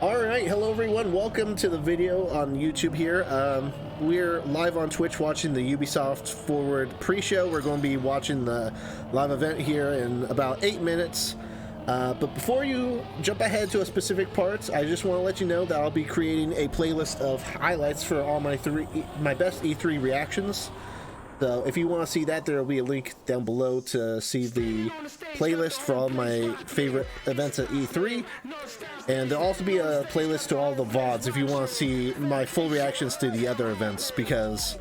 Alright, hello everyone, welcome to the video on YouTube here. We're live on Twitch watching the Ubisoft Forward pre-show. We're going to be watching the live event here in about 8 minutes. But before you jump ahead to a specific part, I just want to let you know that I'll be creating a playlist of highlights for all my best E3 reactions. So if you want to see that, there will be a link down below to see the playlist for all my favorite events at E3. And there'll also be a playlist to all the VODs if you want to see my full reactions to the other events, because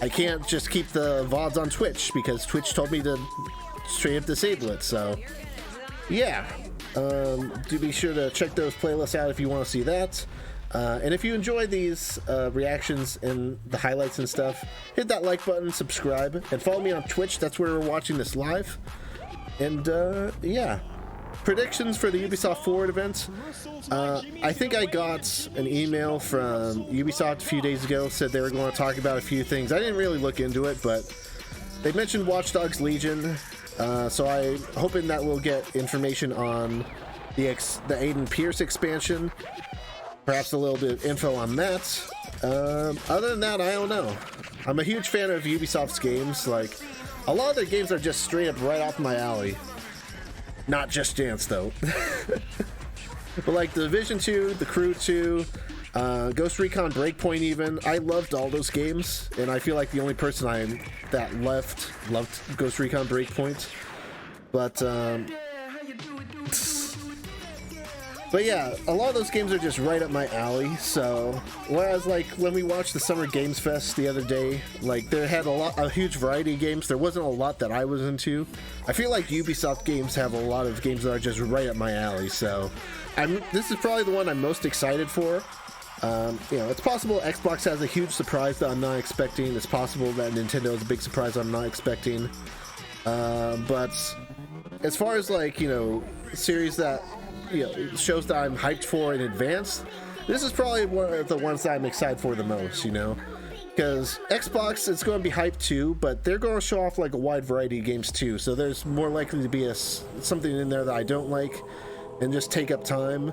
I can't just keep the VODs on Twitch because Twitch told me to straight up disable it. So yeah, do be sure to check those playlists out if you want to see that. And if you enjoy these reactions and the highlights and stuff, hit that like button, subscribe, and follow me on Twitch. That's where we're watching this live. And yeah, predictions for the Ubisoft Forward event. I think I got an email from Ubisoft a few days ago, said they were going to talk about a few things. I didn't really look into it, but they mentioned Watch Dogs Legion, so I'm hoping that we'll get information on the Aiden Pierce expansion. Perhaps a little bit of info on that. Other than that, I don't know. I'm a huge fan of Ubisoft's games. Like, a lot of their games are just straight up right off my alley. Not Just Dance, though. But like The Division 2, The Crew 2, Ghost Recon Breakpoint even. I loved all those games, and I feel like the only person that loved Ghost Recon Breakpoint. But yeah, a lot of those games are just right up my alley. So whereas like when we watched the Summer Games Fest the other day, like they had a huge variety of games. There wasn't a lot that I was into. I feel like Ubisoft games have a lot of games that are just right up my alley. So this is probably the one I'm most excited for. You know, it's possible Xbox has a huge surprise that I'm not expecting. It's possible that Nintendo is a big surprise I'm not expecting. But as far as like, you know, series that, you know, shows that I'm hyped for in advance, this is probably one of the ones that I'm excited for the most, you know, because Xbox is going to be hyped too, but they're going to show off like a wide variety of games too, so there's more likely to be something in there that I don't like and just take up time.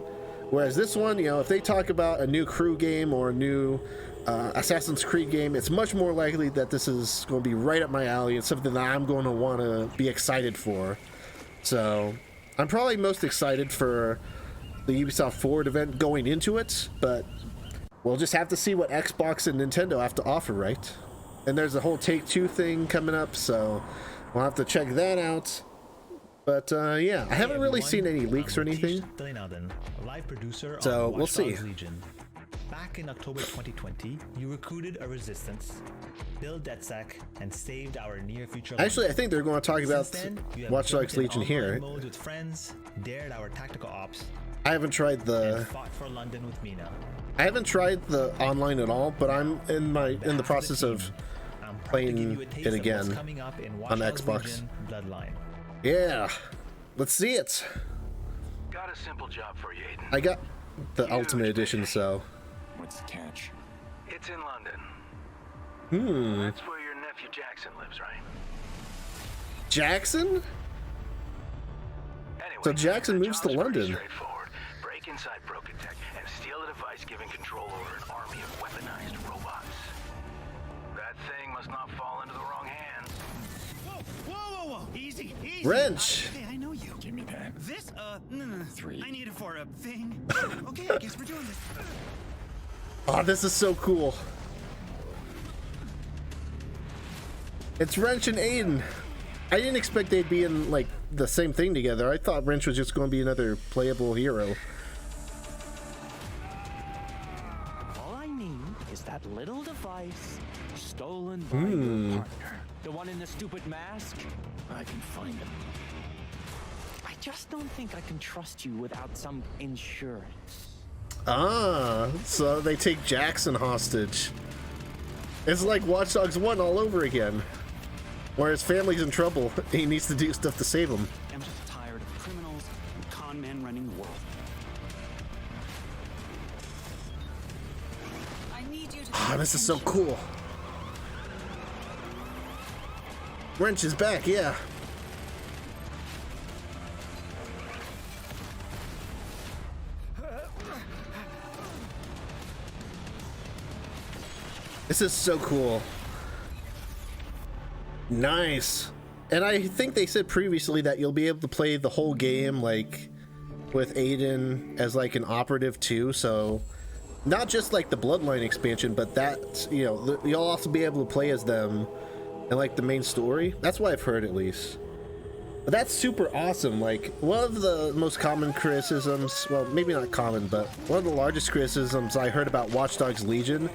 Whereas this one, you know, if they talk about a new Crew game or a new Assassin's Creed game, it's much more likely that this is going to be right up my alley. It's something that I'm going to want to be excited for. So I'm probably most excited for the Ubisoft Forward event going into it, but we'll just have to see what Xbox and Nintendo have to offer, right? And there's a whole Take-Two thing coming up, so we'll have to check that out. But yeah, I haven't really seen any leaks or anything, so we'll see. Back in October 2020, you recruited a resistance, built DedSec, and saved our near future. Actually, I think they're going to talk about Watch Dogs Legion here. With friends, dared our tactical ops. I haven't tried the. Fought for London with Mina. I haven't tried the online at all, but I'm in the process of playing it again on Xbox. Yeah, let's see it. Got a simple job for you, Aiden. I got the Ultimate Edition, so. What's the catch? It's in London. That's where your nephew Jackson lives, right? Jackson? Anyway, So Jackson moves to London. Straightforward. Break inside Brokatech and steal a device giving control over an army of weaponized robots. That thing must not fall into the wrong hands. Whoa! Easy. Wrench. Hey, I know you. Give me that. This, 3. I need it for a thing. Okay, I guess we're doing this. Oh, this is so cool. It's Wrench and Aiden. I didn't expect they'd be in like the same thing together. I thought Wrench was just going to be another playable hero. All I need is that little device stolen by your partner. The one in the stupid mask? I can find him. I just don't think I can trust you without some insurance. Ah, so they take Jackson hostage. It's like Watch Dogs 1 all over again, where his family's in trouble. He needs to do stuff to save them. I'm just tired of criminals and con men running the world. I need you to. Ah, this is so cool. Wrench is back, yeah. This is so cool. Nice. And I think they said previously that you'll be able to play the whole game like with Aiden as like an operative too, so not just like the Bloodline expansion, but that, you know, you'll also be able to play as them in like the main story. That's what I've heard, at least. But that's super awesome. Like, one of the most common criticisms, well, maybe not common, but one of the largest criticisms I heard about Watch Dogs Legion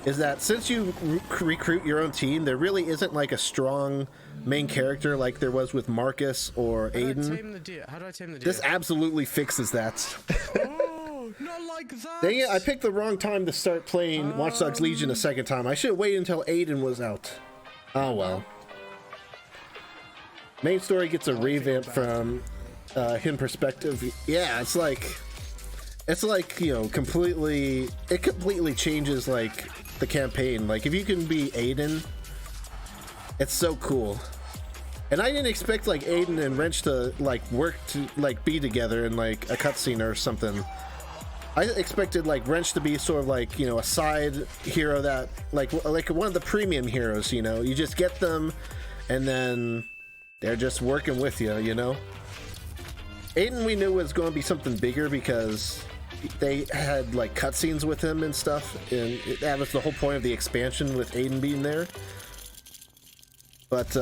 is that since you recruit your own team, there really isn't like a strong main character like there was with Marcus or Aiden. How do I tame the deer? This absolutely fixes that. Oh, not like that. Dang it, I picked the wrong time to start playing Watch Dogs Legion a second time. I should have waited until Aiden was out. Oh well. Main story gets a revamp from him perspective. Yeah, it's like, you know, it completely changes like the campaign. Like, if you can be Aiden, it's so cool. And I didn't expect like Aiden and Wrench to like work to like be together in like a cutscene or something. I expected like Wrench to be sort of like, you know, a side hero that like one of the premium heroes, you know. You just get them and then they're just working with you, you know. Aiden we knew was going to be something bigger because they had like cutscenes with him and stuff, and that was the whole point of the expansion with Aiden being there. But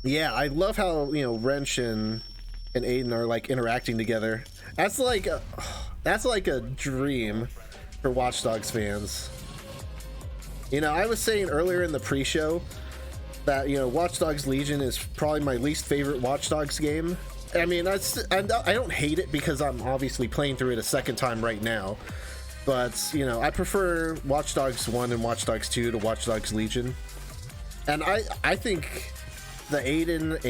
yeah, I love how, you know, Wrench and Aiden are like interacting together. That's like a dream for Watch Dogs fans. You know, I was saying earlier in the pre-show that, you know, Watch Dogs Legion is probably my least favorite Watch Dogs game. I mean, I don't hate it because I'm obviously playing through it a second time right now. But, you know, I prefer Watch Dogs 1 and Watch Dogs 2 to Watch Dogs Legion. And I think the Aiden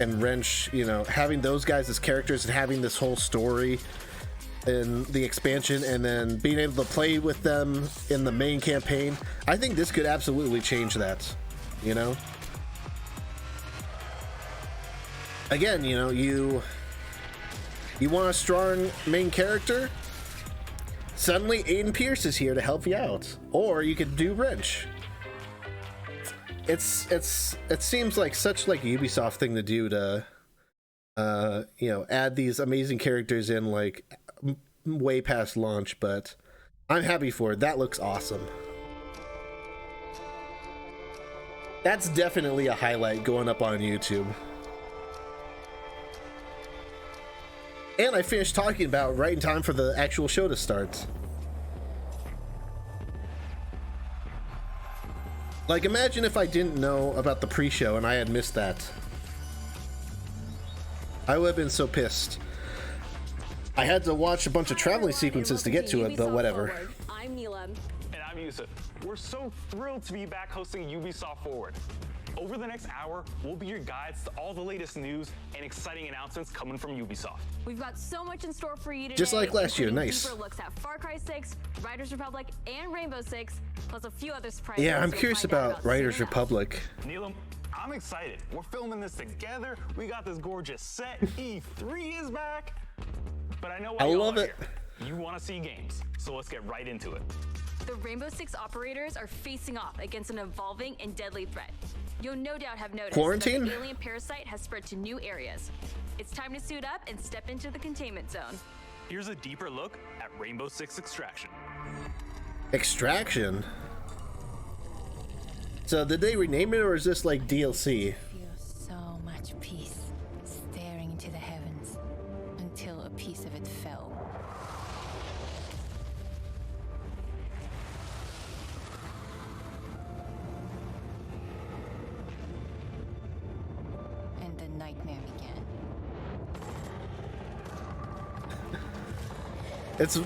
and Wrench, you know, having those guys as characters and having this whole story in the expansion and then being able to play with them in the main campaign, I think this could absolutely change that, you know? Again, you know, you want a strong main character? Suddenly Aiden Pierce is here to help you out. Or you could do Wrench. It seems like such like a Ubisoft thing to do to you know, add these amazing characters in like way past launch, but I'm happy for it. That looks awesome. That's definitely a highlight going up on YouTube. And I finished talking about right in time for the actual show to start. Like, imagine if I didn't know about the pre-show and I had missed that. I would have been so pissed. I had to watch a bunch of traveling sequences to get to it, but whatever. I'm Neela. And I'm Yusuf. We're so thrilled to be back hosting Ubisoft Forward. Over the next hour, we'll be your guides to all the latest news and exciting announcements coming from Ubisoft. We've got so much in store for you today. Just like last year, nice. Deeper looks at Far Cry 6, Riders Republic, and Rainbow Six, plus a few other surprises. Yeah, I'm curious about Riders Republic. Neelam, I'm excited. We're filming this together. We got this gorgeous set. E3 is back. But I know why I y'all love are it. here. You want to see games, so let's get right into it. The Rainbow Six operators are facing off against an evolving and deadly threat. You'll no doubt have noticed Quarantine? that the alien parasite has spread to new areas. It's time to suit up and step into the containment zone. Here's a deeper look at Rainbow Six Extraction. Extraction? So did they rename it, or is this like DLC? Feel so much peace staring into the heavens until a piece of it fell. And the nightmare began.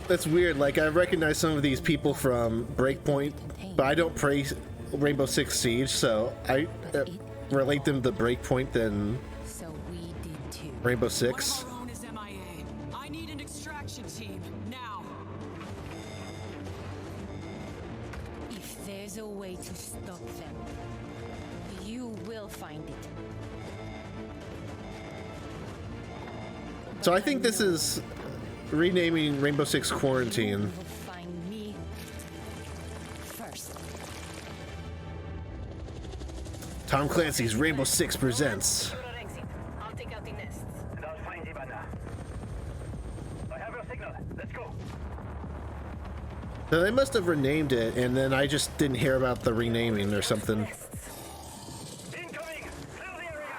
It's weird. Like, I recognize some of these people from Breakpoint, but I don't play Rainbow Six Siege, so I relate them to Breakpoint than So we did too. Rainbow Six. One of our own is MIA. I need an extraction team now. If there's a way to stop them, you will find it. So I think this is renaming Rainbow Six Quarantine. You will find me. Tom Clancy's Rainbow Six presents. I'll take out the nests. And I'll find Ivana. I have your signal. Let's go. So they must have renamed it, and then I just didn't hear about the renaming or something. Incoming! Clear the area!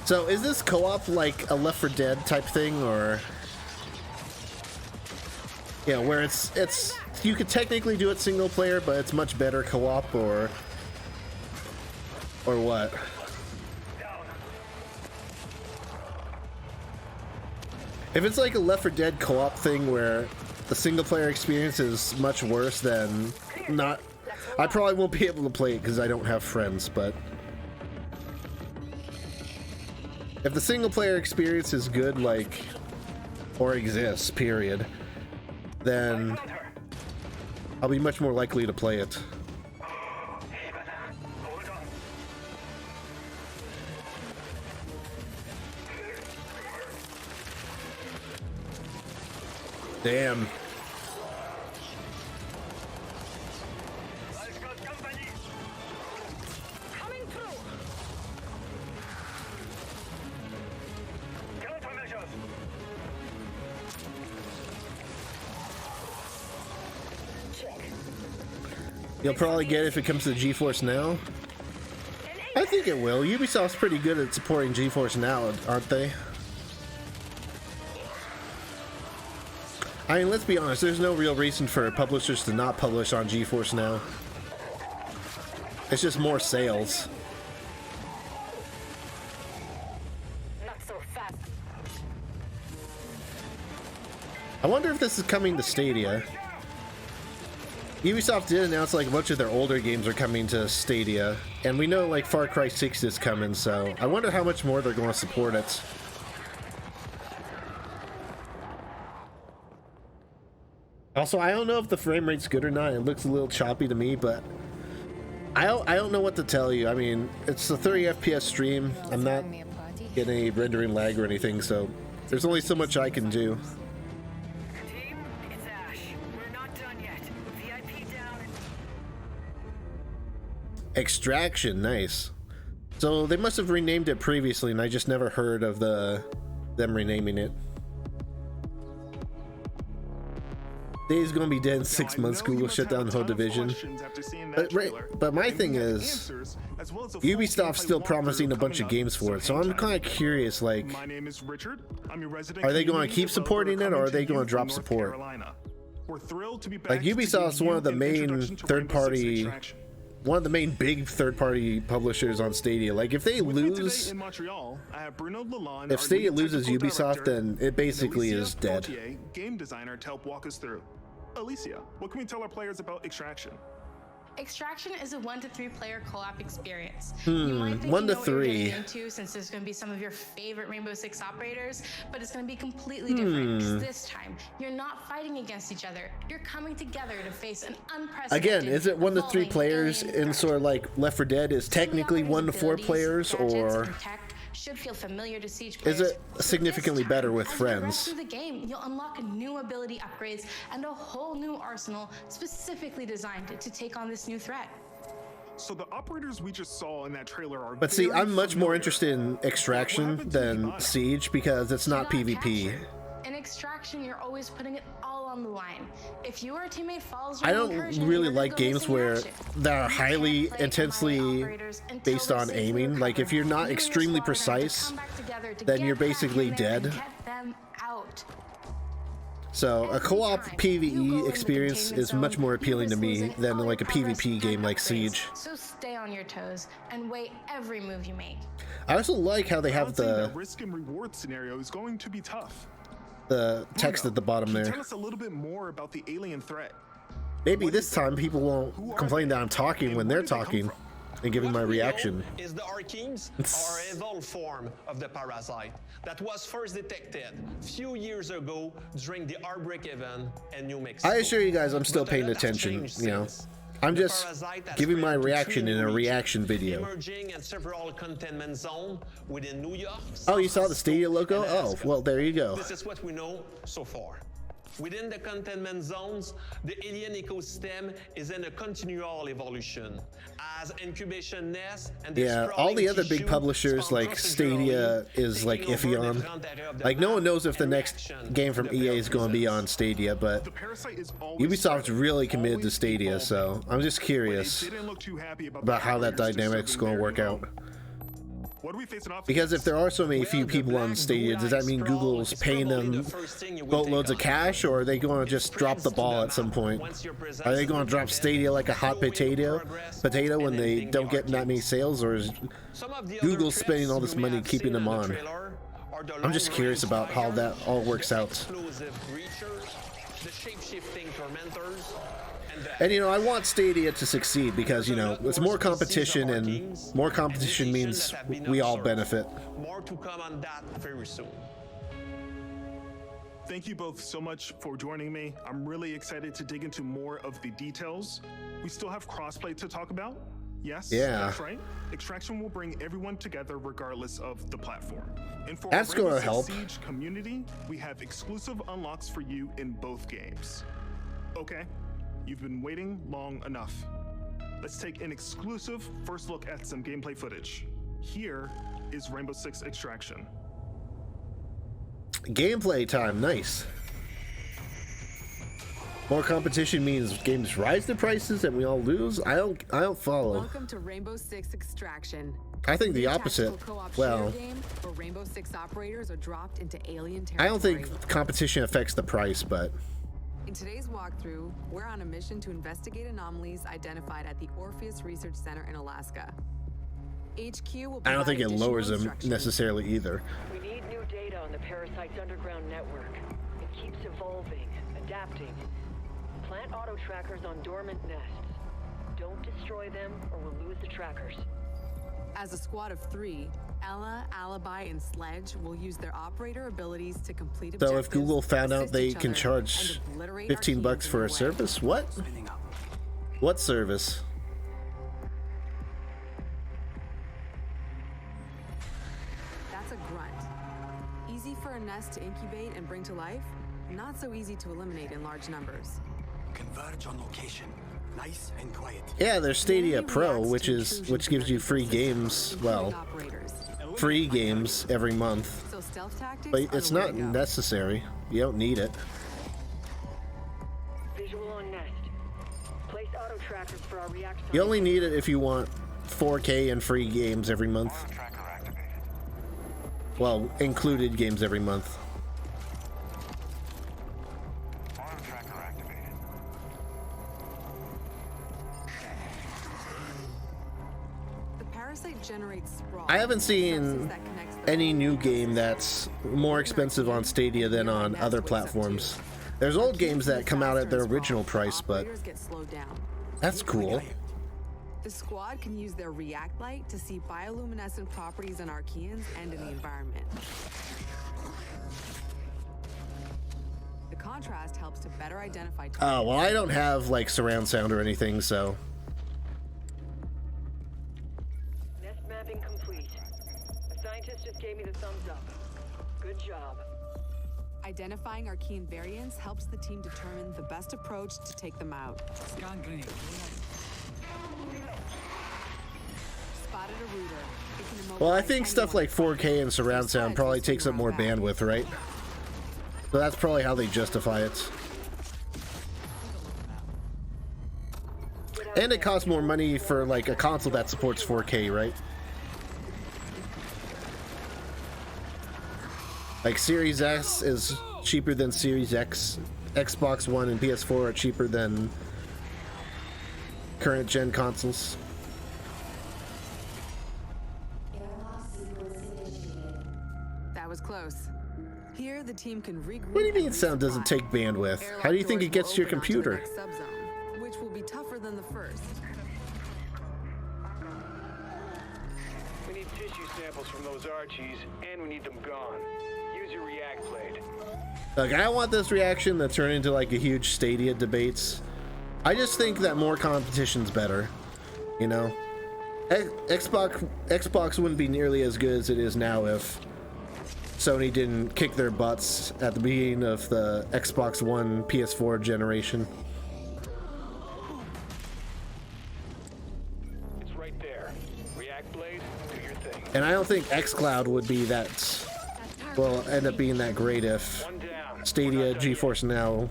So is this co-op like a Left 4 Dead type thing, or yeah, where it's you could technically do it single player, but it's much better co-op, or what? If it's like a Left 4 Dead co-op thing where the single player experience is much worse, then not. I probably won't be able to play it because I don't have friends, but if the single player experience is good, like, or exists, period, then I'll be much more likely to play it. Damn. Coming through. Countermeasures. You'll probably get it if it comes to GeForce Now. I think it will. Ubisoft's pretty good at supporting GeForce Now, aren't they? I mean, let's be honest, there's no real reason for publishers to not publish on GeForce Now. It's just more sales. Not so fast. I wonder if this is coming to Stadia. Ubisoft did announce like a bunch of their older games are coming to Stadia, and we know like Far Cry 6 is coming, so I wonder how much more they're going to support it. Also, I don't know if the frame rate's good or not. It looks a little choppy to me, but I don't know what to tell you. I mean, it's a 30 FPS stream. I'm not getting any rendering lag or anything, so there's only so much I can do. Team, it's Ash. We're not done yet. VIP down. Extraction, nice. So they must have renamed it previously, and I just never heard of them renaming it. Dave's gonna be dead in 6 months. Google shut down the whole division. But my thing is, Ubisoft's still promising a bunch of games for it, so I'm kind of curious, like, are they going to keep supporting it, or are they going to drop support? Like, Ubisoft's one of the main third-party, one of the main big third-party publishers on Stadia. Like, if they lose, if Stadia loses Ubisoft, then it basically is dead. Game designer to help walk us through. Alicia, what can we tell our players about Extraction? Extraction is a 1 to 3 player co-op experience. 1 to 3. Into, since there's going to be some of your favorite Rainbow Six operators, but it's going to be completely different. 'Cause this time, you're not fighting against each other. You're coming together to face an unprecedented. Again, is it 1 to 3 players in sort of like Left 4 Dead is technically 1 to 4 players, or should feel familiar to Siege players. is it significantly better with friends? Through the game, you'll unlock new ability upgrades and a whole new arsenal specifically designed to take on this new threat. So the operators we just saw in that trailer are. But see, I'm much more interested in Extraction than Siege because it's not PvP. In Extraction, you're always putting it all on the line. If your teammate falls, I don't really like games where they're highly intensely based on aiming. Like, if you're not extremely precise, then you're basically dead. So a co-op PvE experience is much more appealing to me than like a PvP game like Siege. So stay on your toes and weigh every move you make. I also like how they have the risk and reward scenario is going to be tough. The text at the bottom there. Tell us a little bit more about the alien threat. Maybe this time people won't complain that I'm talking when they're talking and giving my reaction. Is the Archenes are evolved form of the parasite that was first detected few years ago during the outbreak event in New Mexico. I assure you guys I'm still paying attention, you know. I'm just giving my reaction in a reaction video. Emerging in several containment zones within New York. Oh, you saw the Stadia logo? Oh, well, there you go. This is what we know so far. Within the containment zones, the alien ecosystem is in a continual evolution. As incubation nests and yeah, all the other big publishers like Stadia is like iffy on. Like no one knows if the next game from EA is going to be on Stadia, but Ubisoft's really committed to Stadia, so I'm just curious about how that dynamic's going to work out. Because if there are so many few people on Stadia, does that mean Google's paying them boatloads of cash, or are they going to just drop the ball at some point? Are they going to drop Stadia like a hot potato when they don't get that many sales, or is Google spending all this money keeping them on? I'm just curious about how that all works out. And you know, I want Stadia to succeed because, you know, it's more competition, and more competition means we all benefit. More to come on that very soon. Thank you both so much for joining me. I'm really excited to dig into more of the details. We still have crossplay to talk about. Yes, that's right. Extraction will bring everyone together regardless of the platform. And for that's going to help. Siege community, we have exclusive unlocks for you in both games. Okay. You've been waiting long enough. Let's take an exclusive first look at some gameplay footage. Here is Rainbow Six Extraction. Gameplay time, nice. More competition means games rise the prices and we all lose. I don't follow. Welcome to Rainbow Six Extraction. I think the opposite. Well, game where Rainbow Six operators are dropped into alien I territory. don't think competition affects the price, but in today's walkthrough, we're on a mission to investigate anomalies identified at the Orpheus Research Center in Alaska. HQ will I don't think it lowers them necessarily either. We need new data on the parasite's underground network. It keeps evolving, adapting. Plant auto trackers on dormant nests. Don't destroy them or we'll lose the trackers. As a squad of 3, Ella, Alibi, and Sledge will use their operator abilities to complete objectives. So if Google found out they can charge $15 for a service, what? What service? That's a grunt. Easy for a nest to incubate and bring to life, not so easy to eliminate in large numbers. Converge on location. Nice and quiet. Yeah, there's Stadia Pro, which gives you free games. Well, free games every month. But it's not necessary. You don't need it. Visual on nest. Place auto trackers for our reaction. You only need it if you want 4K and free games every month. Well, included games every month. I haven't seen any new game that's more expensive on Stadia than on other platforms. There's old games that come out at their original price, but that's cool. The squad can use their React Light to see bioluminescent properties in Archeans and in the environment. The contrast helps to better identify targets. Oh, well, I don't have like surround sound or anything, so. Nest mapping complete. A scientist just gave me the thumbs up. Good job. Identifying Archean variants helps the team determine the best approach to take them out. Scan grenade. Spotted a router. Well, I think stuff like 4K and surround sound probably takes up more bandwidth, right? So that's probably how they justify it. And it costs more money for like a console that supports 4K, right? Like Series S is cheaper than Series X. Xbox One and PS4 are cheaper than current gen consoles. That was close. Here, the team can regroup. What do you mean sound doesn't take bandwidth? How do you think it gets to your computer? Which will be tougher than the first. We need tissue samples from those Archies, and we need them gone. Use your React blade. Like, I don't want this reaction to turn into like a huge Stadia debates. I just think that more competition's better. You know, Xbox wouldn't be nearly as good as it is now if Sony didn't kick their butts at the beginning of the Xbox One PS4 generation. It's right there. React Blade, do your thing. And I don't think xCloud would be that, well, end up being that great if Stadia, GeForce Now,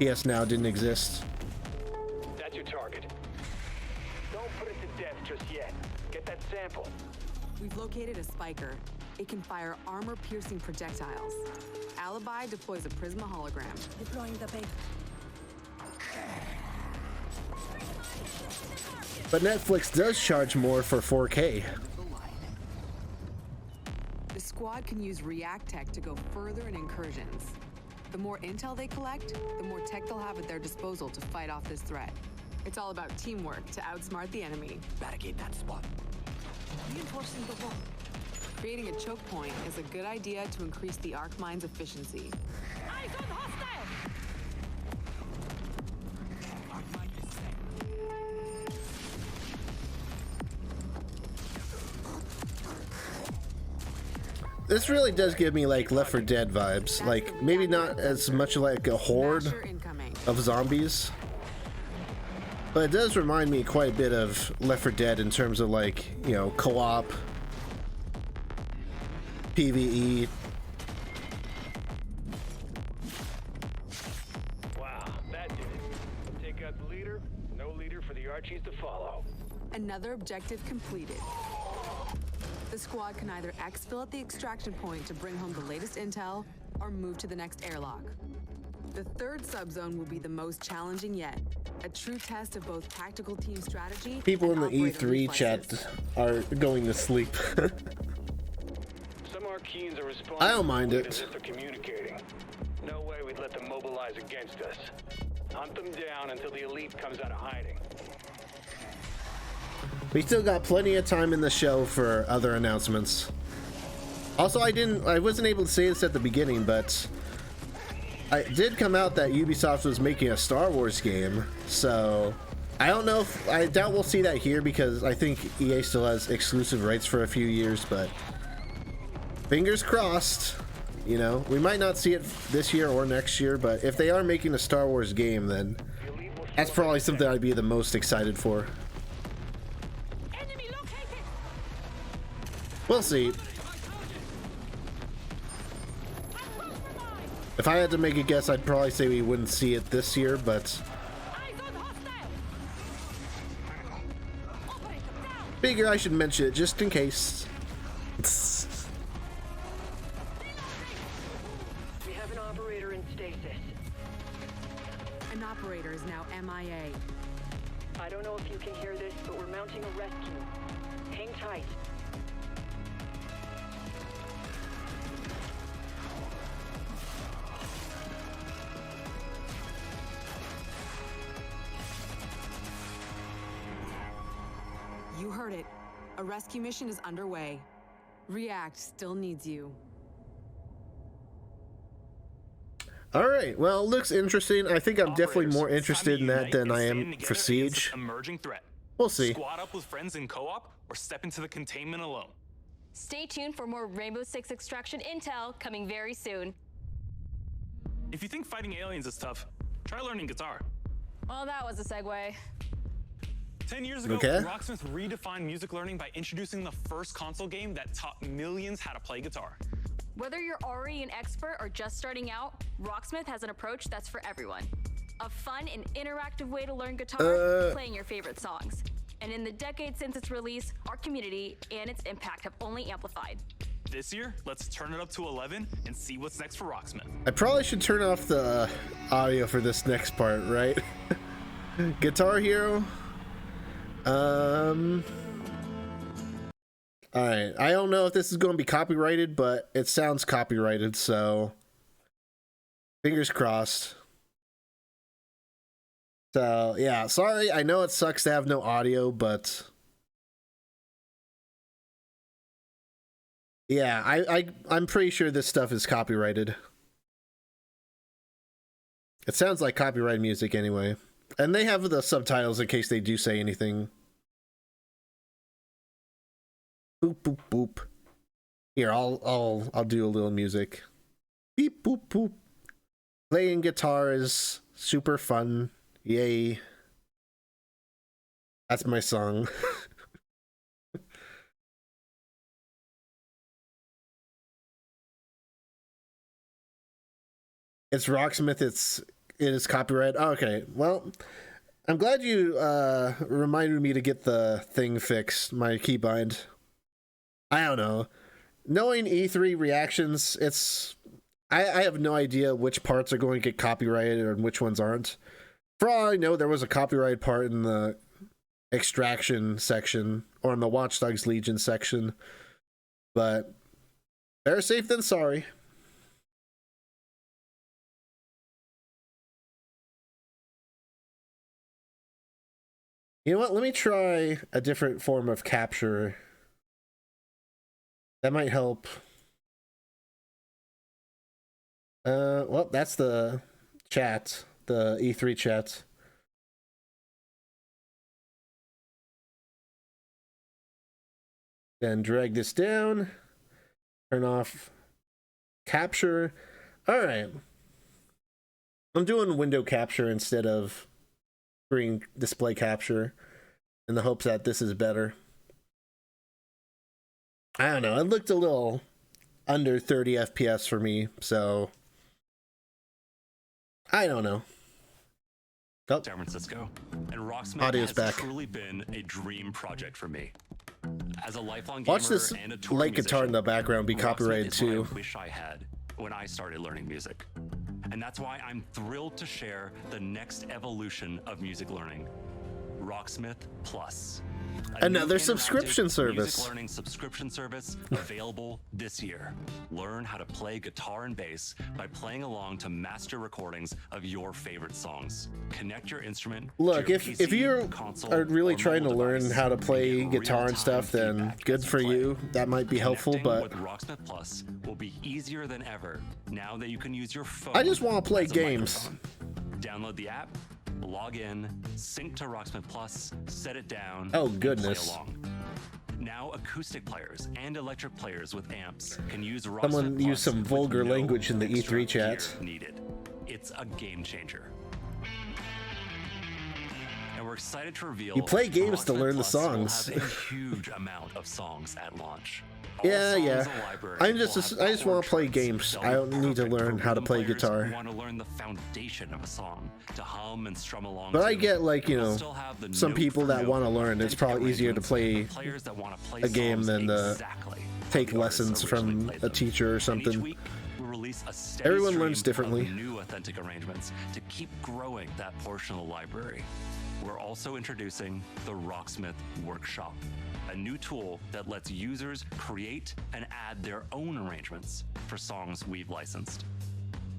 PS Now didn't exist. That's your target. Don't put it to death just yet. Get that sample. We've located a spiker. It can fire armor-piercing projectiles. Alibi deploys a Prisma hologram. Deploying the bait. But Netflix does charge more for 4K. The squad can use React tech to go further in incursions. The more intel they collect, the more tech they'll have at their disposal to fight off this threat. It's all about teamwork to outsmart the enemy. Barricade that spot. Reinforcing the wall. Creating a choke point is a good idea to increase the arc mine's efficiency. Eyes on hostile! This really does give me like Left 4 Dead vibes. Like, maybe not as much like a horde of zombies, but it does remind me quite a bit of Left 4 Dead in terms of, like, you know, co-op, PvE. Wow, that did it. Take out the leader. No leader for the Archies to follow. Another objective completed. The squad can either exfil at the extraction point to bring home the latest intel, or move to the next airlock. The third subzone will be the most challenging yet. A true test of both tactical team strategy. People in and the operator E3 reflexes. chat are going to sleep. Some Archeans are responding. I don't mind it. as if they're communicating. No way we'd let them mobilize against us. Hunt them down until the elite comes out of hiding. We still got plenty of time in the show for other announcements. Also, I wasn't able to say this at the beginning, but it did come out that Ubisoft was making a Star Wars game, so I don't know if, I doubt we'll see that here because I think EA still has exclusive rights for a few years, but fingers crossed. You know, we might not see it this year or next year, but if they are making a Star Wars game, then that's probably something I'd be the most excited for. We'll see. If I had to make a guess, I'd probably say we wouldn't see it this year, but figure I should mention it just in case. We have an operator in stasis. An operator is now MIA. I don't know if you can hear this, but we're mounting a rescue. Hang tight. You heard it. A rescue mission is underway. React still needs you. All right. Well, it looks interesting. I think I'm definitely more interested in that than I am for Siege. Emerging threat. We'll see. Squad up with friends in co-op or step into the containment alone. Stay tuned for more Rainbow Six Extraction intel coming very soon. If you think fighting aliens is tough, try learning guitar. Well, that was a segue. 10 years ago, Okay. Rocksmith redefined music learning by introducing the first console game that taught millions how to play guitar. Whether you're already an expert or just starting out, Rocksmith has an approach that's for everyone. A fun and interactive way to learn guitar, playing your favorite songs. And in the decade since its release, our community and its impact have only amplified. This year, let's turn it up to 11 and see what's next for Rocksmith. I probably should turn off the audio for this next part, right? Guitar Hero. Alright, I don't know if this is going to be copyrighted, but it sounds copyrighted, so fingers crossed. So, yeah, sorry, I know it sucks to have no audio, but yeah, I'm pretty sure this stuff is copyrighted. It sounds like copyright music anyway. And they have the subtitles in case they do say anything. Boop, boop, boop. Here, I'll do a little music. Beep boop boop. Playing guitar is super fun. Yay. That's my song. It's Rocksmith, it is copyright. Oh, okay, well, I'm glad you reminded me to get the thing fixed, my keybind. I don't know. Knowing E3 reactions, I have no idea which parts are going to get copyrighted and which ones aren't. For all I know, there was a copyright part in the Extraction section, or in the Watch Dogs Legion section, but better safe than sorry. You know what? Let me try a different form of capture. That might help. Well, that's the chat, the E3 chat. Then drag this down. Turn off capture. All right. I'm doing window capture instead of screen display capture in the hopes that this is better. I don't know. It looked a little under 30 FPS for me, so I don't know. San Francisco, and Rocksmith Audio's has back. truly been a dream project for me. As a lifelong gamer Watch this and a touring light guitar in the background be Rocksmith copyrighted is what too. I wish I had when I started learning music. And that's why I'm thrilled to share the next evolution of music learning, Rocksmith Plus. A Another new subscription interactive service. Music learning subscription service available this year. Learn how to play guitar and bass by playing along to master recordings of your favorite songs. Connect your instrument. Look, to your if PC, you console, are really or trying to mobile learn device, how to and play get guitar and stuff, then good for you. That might be helpful, Connecting but with Rocksmith Plus will be easier than ever now that you can use your phone. I just want to play as a games. microphone. Download the app, log in, sync to Rocksmith Plus, set it down. Oh, and goodness. Play along. Now acoustic players and electric players with amps can use Rocksmith Someone Plus used some with vulgar no language in the extra E3 chat. gear needed. It's a game changer. And we're excited to reveal You play games to Rocksmith learn the Plus songs. will have a huge amount of songs at launch. Yeah, yeah. I I just want to play games. I don't need to learn how to play guitar. Want to learn the foundation of a song to hum and strum along. But I to. get, like, you We'll know, still have the some note people for that note want to learn. It's probably easier to play players that want to play a game songs than to exactly take how the artists lessons originally from played a them. teacher or And each something. week, we release a steady Everyone stream learns differently. of new authentic arrangements to keep growing that portion of the library. We're also introducing the Rocksmith Workshop, a new tool that lets users create and add their own arrangements for songs we've licensed.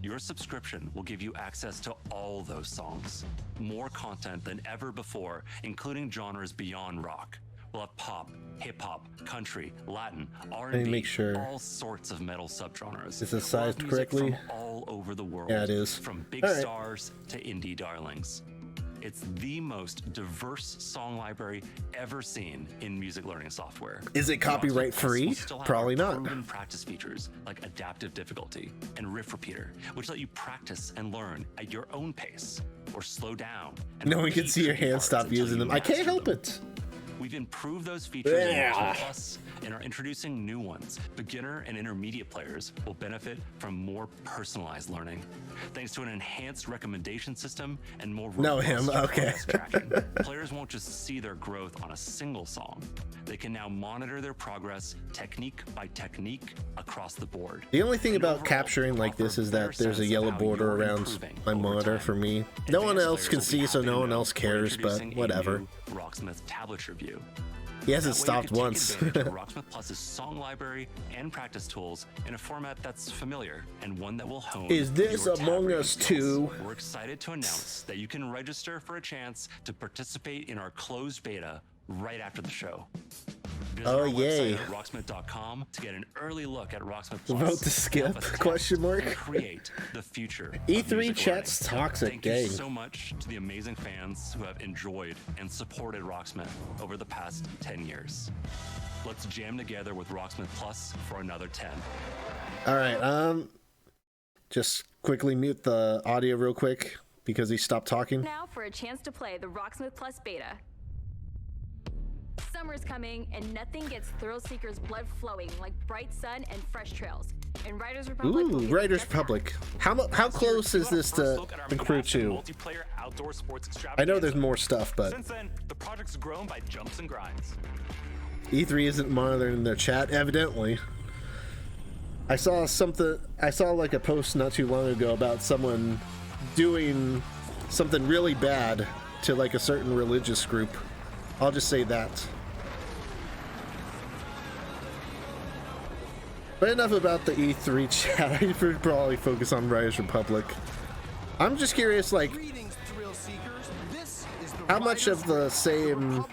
Your subscription will give you access to all those songs, more content than ever before, including genres beyond rock. We'll have pop, hip-hop, country, Latin, R&B, Let me make sure all sorts of metal subgenres. Is it We'll have sized music correctly? from all over the world. Yeah, it is. From big All right. stars to indie darlings. It's the most diverse song library ever seen in music learning software. Is it copyright Rocksmith Plus free? will still have Probably our not. proven practice features like adaptive difficulty and riff repeater, which let you practice and learn at your own pace or slow down. And No one can repeat see your tricky hand parts stop until using you them. I can't master help them. it. We've improved those features in Yeah. Rocksmith Plus and are introducing new ones. Beginner and intermediate players will benefit from more personalized learning, thanks to an enhanced recommendation system and more No, him. robust Okay. progress tracking. Players won't just see their growth on a single song. They can now monitor their progress technique by technique across the board. The only thing about capturing like this is that there's a yellow border around my monitor for me. No one else can see, so no one else cares, but whatever. Rocksmith tablet review. He hasn't That way you stopped can take once. advantage of Rocksmith Plus's song library and practice tools in a format that's familiar and one that will hone. Is this your Among tab Us skills. 2? We're excited to announce that you can register for a chance to participate in our closed beta right after the show. Visit Oh, our yay. website at rocksmith.com to get an early look at Rocksmith Vote Plus. to skip? help us test Question mark. and create the future. of E3 music chat's learning. toxic. Thank Dang. you so much to the amazing fans who have enjoyed and supported Rocksmith over the past 10 years. Let's jam together with Rocksmith Plus for another 10. All right. Just quickly mute the audio real quick because he stopped talking. Now for a chance to play the Rocksmith Plus beta. Summer's coming, and nothing gets thrill seekers' blood flowing like bright sun and fresh trails. And Riders Republic. will Ooh, be Riders just Republic. How close is this to the Crew 2? Multiplayer outdoor sports I know there's more stuff, but Since then, the project's grown by jumps and grinds. E3 isn't monitoring their chat, evidently. I saw like a post not too long ago about someone doing something really bad to like a certain religious group. I'll just say that. But enough about the E3 chat. I should probably focus on Riders Republic. I'm just curious, like, how much of the same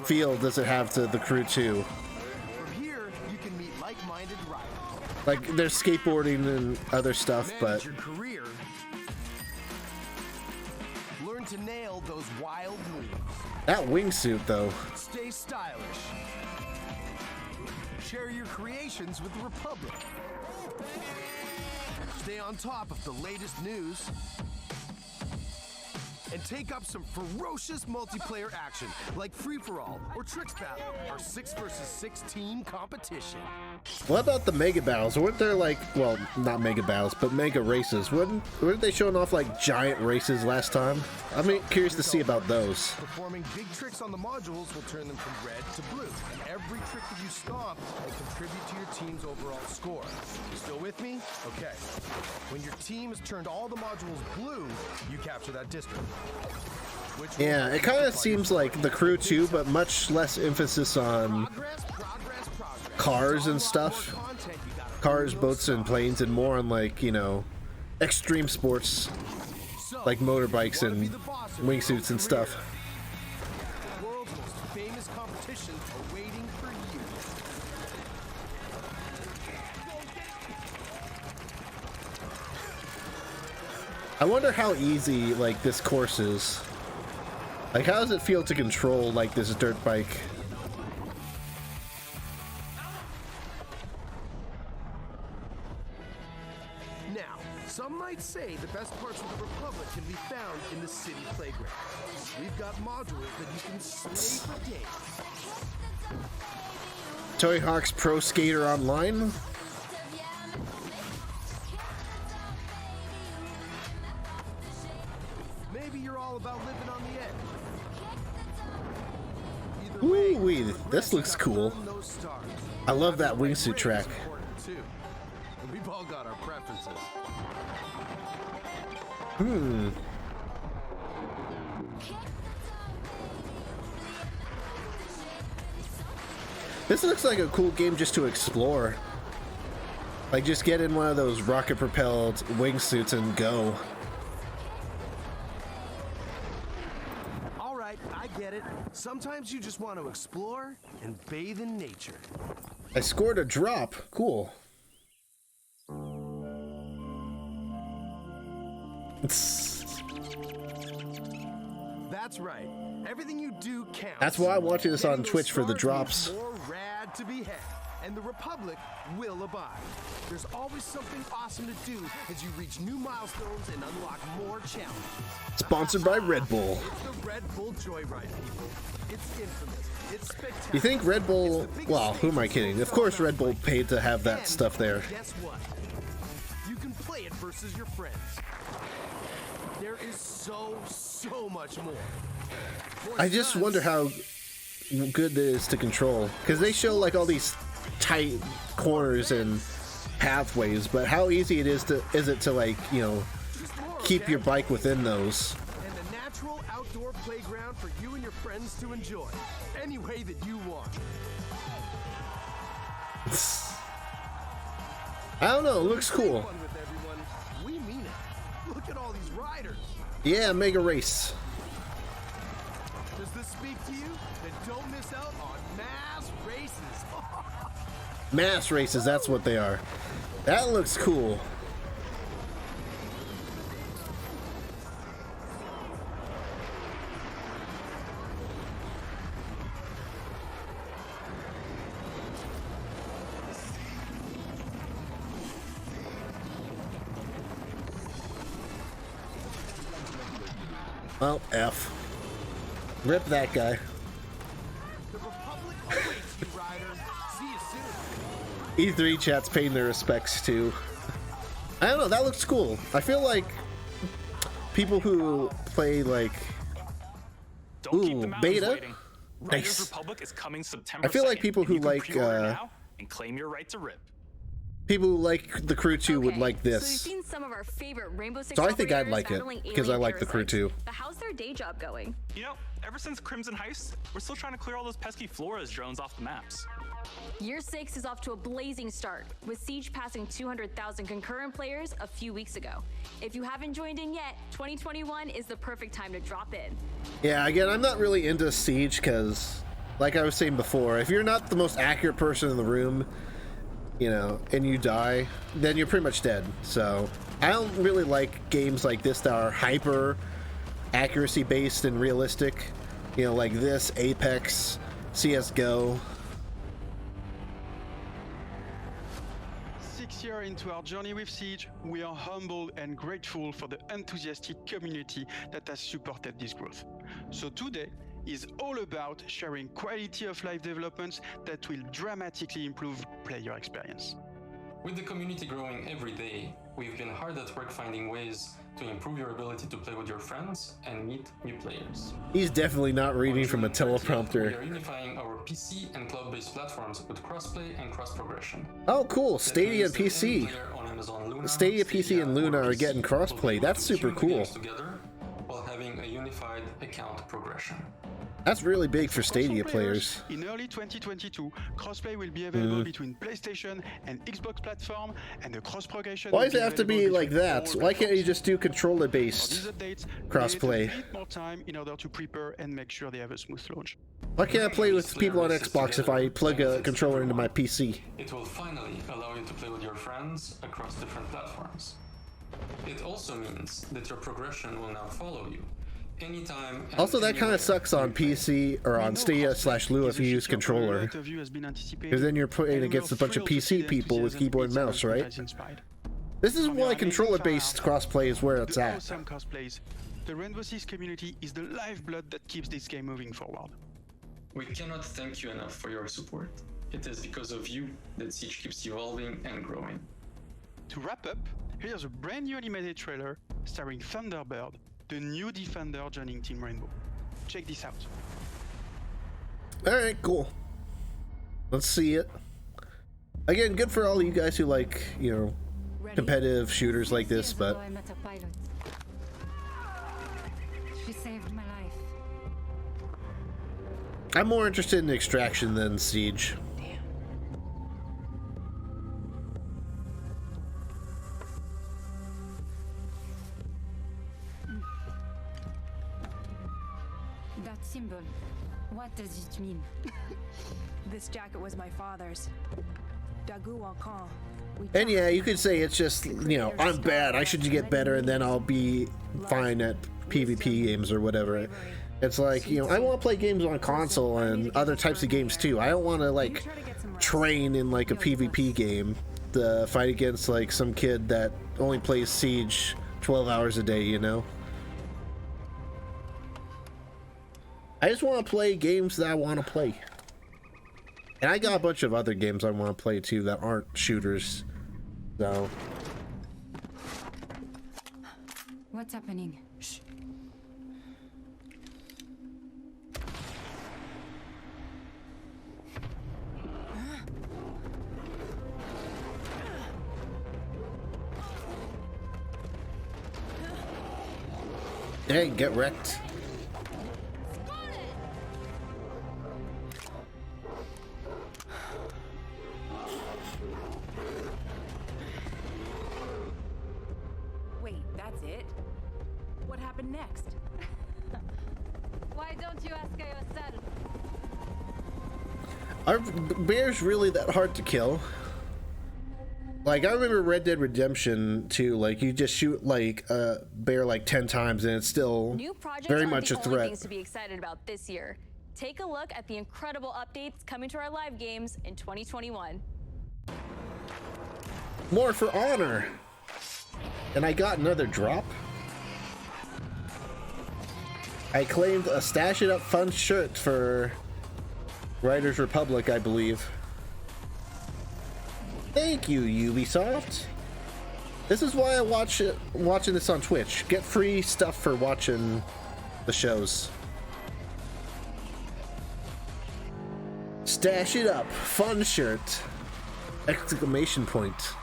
feel does it have to the Crew 2? Like, there's skateboarding and other stuff, but your career. Learn to nail those wild moves. that wingsuit, though. Stay stylish. Share your creations with the Republic. Stay on top of the latest news. And take up some ferocious multiplayer action like Free-for-All or Tricks Battle, our 6 versus 6 team competition. What about the mega battles? Weren't there like, well, not mega battles, but mega races? Weren't they showing off like giant races last time? I'm curious to see about those. Performing big tricks on the modules will turn them from red to blue. And every trick that you stomp will contribute to your team's overall score. You still with me? Okay. When your team has turned all the modules blue, you capture that district. Yeah, it kind of seems like the Crew 2, but much less emphasis on cars and stuff. Cars, boats, and planes, and more on like, you know, extreme sports like motorbikes and wingsuits and stuff. The world's most famous competitions are waiting for you. I wonder how easy like this course is. Like, how does it feel to control like this dirt bike? Now, some might say the best parts of the Republic can be found in the city playground. We've got modules that you can slay for days. Tony Hawk's Pro Skater Online? Maybe you're all about living on the edge. Ooh, wee, this looks cool. I love that wingsuit track. We've all got our preferences. This looks like a cool game just to explore. Like, just get in one of those rocket-propelled wingsuits and go. All right, I get it. Sometimes you just want to explore and bathe in nature. I scored a drop. Cool. That's right. Everything you do counts. That's why I'm watching this on Getting Twitch those for the stars drops. is more rad to be had, and the Republic will abide. There's always something awesome to do as you reach new milestones and unlock more challenges. Sponsored by Red Bull. It's the Red Bull Joyride, people. It's infamous. It's spectacular. You think Red Bull... Well, who am I kidding? Of course Red Bull paid to have that stuff there. Guess what? You can play it versus your friends. There is so much more. I just wonder how good it is to control. Because they show like all these tight corners and pathways, but how easy is it to like, you know, keep your bike within those? And a natural outdoor playground for you and your friends to enjoy any way that you want. I don't know, it looks cool. Fun with everyone. We mean it. Look at all these riders. Yeah, Mega Race. Does this speak to you? Then don't miss out on mass races. Mass races, that's what they are. That looks cool. Well, F. Rip that guy. The Republic awaits you, Ryder. See you soon. E3 chat's paying their respects to. I don't know, that looks cool. I feel like people who play like beta. Riders Nice. Republic is coming September I feel like 2nd, people and who you can like pre-order now and claim your right to rip. people who like the Crew 2 would like So you've this. seen some of our favorite Rainbow Six So I think I'd operators like it battling because I alien like the Crew parasites. 2. But how's their day job going? You know, ever since Crimson Heist, we're still trying to clear all those pesky Flores drones off the maps. Year 6 is off to a blazing start, with Siege passing 200,000 concurrent players a few weeks ago. If you haven't joined in yet, 2021 is the perfect time to drop in. Yeah, again, I'm not really into Siege because, like I was saying before, if you're not the most accurate person in the room, you know, and you die, then you're pretty much dead. So I don't really like games like this that are hyper accuracy based and realistic. You know, like this, Apex, CSGO. 6 years into our journey with Siege, we are humbled and grateful for the enthusiastic community that has supported this growth. So today is all about sharing quality of life developments that will dramatically improve player experience. With the community growing every day, we've been hard at work finding ways to improve your ability to play with your friends and meet new players. He's definitely not reading from a We teleprompter. are unifying our PC and cloud-based platforms with crossplay and cross-progression. Oh, cool. Stadia and That means that any PC. player on Amazon Luna, Stadia PC and Luna are getting crossplay. That's super cool. together while having a unified account progression. That's really big for For Stadia some players. In early 2022, crossplay will be available Mm. between PlayStation and Xbox platform, and the cross-progression Why will does it have to be available like between that? all Why can't you platforms. just do For controller-based these updates, crossplay? they need a bit more time in order to prepare and make sure they have a smooth launch. Why can't I play with people on Xbox if I plug a controller into my PC? It will finally allow you to play with your friends across different platforms. It also means that your progression will now follow you. Anytime. and Also, that kind anywhere. of sucks on PC or on Stadia/Lua if you use controller. Because then you're playing against a bunch of PC people with keyboard and mouse, right? This is why controller-based crossplay is where it's The at. awesome cosplays. The Rainbow Six community is the lifeblood that keeps this game moving forward. We cannot thank you enough for your support. It is because of you that Siege keeps evolving and growing. To wrap up, here's a brand new animated trailer starring Thunderbird, the new Defender joining Team Rainbow. Check this out. Alright, cool. Let's see it. Again, good for all you guys who like, you know, competitive shooters like this, but I met a pilot. She saved my life. I'm more interested in Extraction than Siege. That symbol, what does it mean? This jacket was my father's. Dagu Wankan. And yeah, you could say it's just, you know, I'm bad, I should get better, and then I'll be fine at PvP games or whatever. It's like, you know, I want to play games on console and other types of games too. I don't want to, like, train in, like, a PvP game to fight against, like, some kid that only plays Siege 12 hours a day, you know? I just want to play games that I want to play. And I got a bunch of other games I want to play too that aren't shooters. So. What's happening? Shh. Hey, get wrecked. Wait, that's it? What happened next? Why don't you ask her yourself? Are bears really that hard to kill? Like, I remember Red Dead Redemption 2, like, you just shoot, like, a bear, like, 10 times, and it's still New projects very aren't much the a only threat. things to be excited about this year. Take a look at the incredible updates coming to our live games in 2021. More for Honor. And I got another drop. I claimed a Stash It Up fun shirt for Riders Republic, I believe. Thank you, Ubisoft. This is why I watching this on Twitch. Get free stuff for watching the shows. Stash it up, fun shirt! Exclamation point.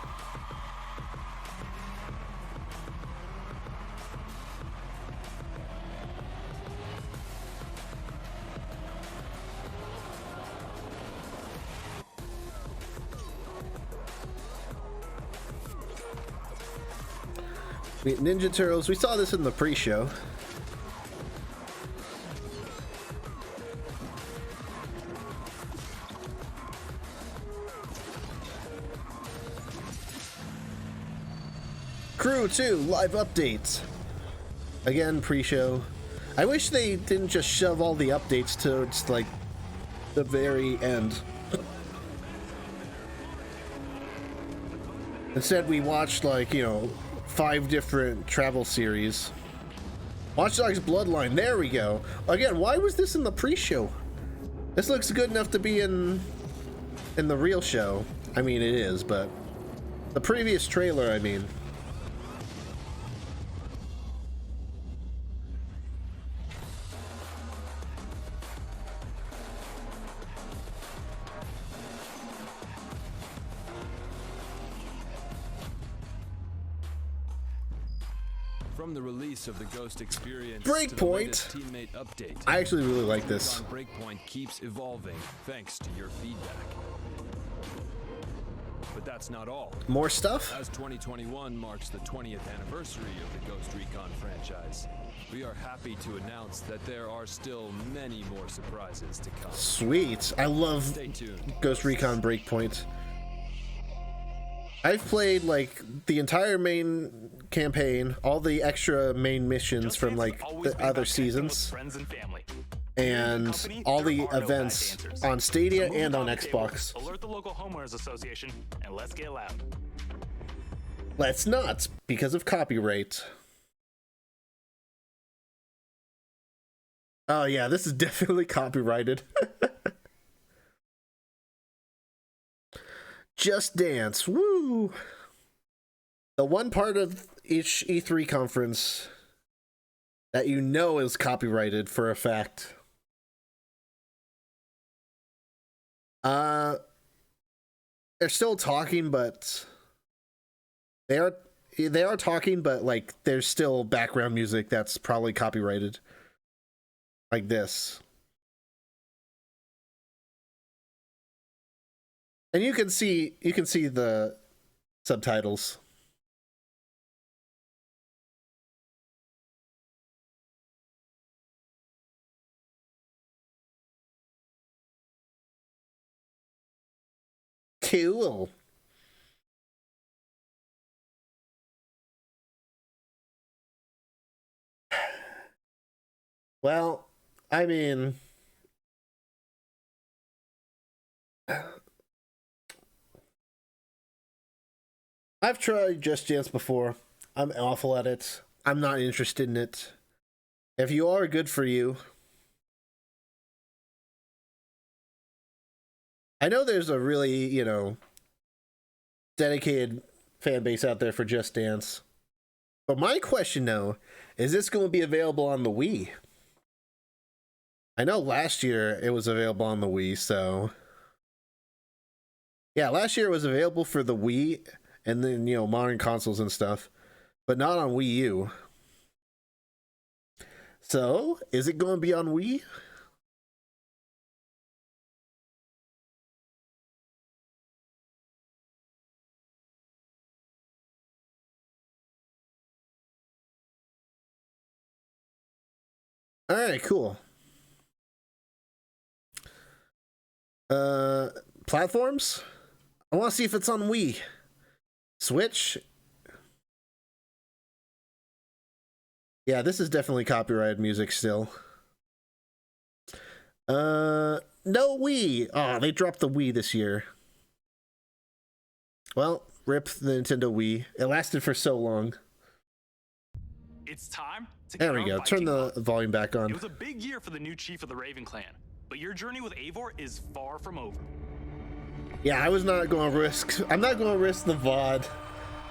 Ninja Turtles, we saw this in the pre-show. Crew 2 live updates. Again, pre-show. I wish they didn't just shove all the updates to like the very end. Instead, we watched, like, you know, 5 different travel series. Watch Dogs Bloodline, there we go. Again, why was this in the pre-show? This looks good enough to be in the real show. I mean, it is, but the previous trailer, I mean. From the release of the Ghost experience Breakpoint. to the latest teammate update, I actually really like this. Breakpoint keeps evolving thanks to your feedback. But that's not all. More stuff? As 2021 marks the 20th anniversary of the Ghost Recon franchise, we are happy to announce that there are still many more surprises to come. Sweet. I love Stay tuned. Ghost Recon Breakpoint. I've played, like, the entire main campaign, all the extra main missions from, like, the other seasons, and all the events on Stadia and on Xbox. Alert the local homeowners association and let's get loud. Let's not, because of copyright. Oh yeah, this is definitely copyrighted. Just Dance, woo! The one part of each E3 conference that you know is copyrighted for a fact. They're still talking, but they are talking, but like there's still background music that's probably copyrighted, like this. And you can see the subtitles. Cool. Well, I mean, I've tried Just Dance before. I'm awful at it. I'm not interested in it. If you are, good for you. I know there's a really, you know, dedicated fan base out there for Just Dance. But my question, though, is this going to be available on the Wii? I know last year it was available on the Wii, so... Yeah, last year it was available for the Wii, and then, you know, modern consoles and stuff, but not on Wii U. So, is it going to be on Wii? Alright, cool. Platforms? I want to see if it's on Wii. Switch? Yeah, this is definitely copyrighted music still. No Wii! Oh, they dropped the Wii this year. Well, rip the Nintendo Wii. It lasted for so long. It's time to There we go. Turn the volume back on. It was a big year for the new chief of the Raven Clan, but your journey with Eivor is far from over. Yeah, I was not going to risk. I'm not going to risk the VOD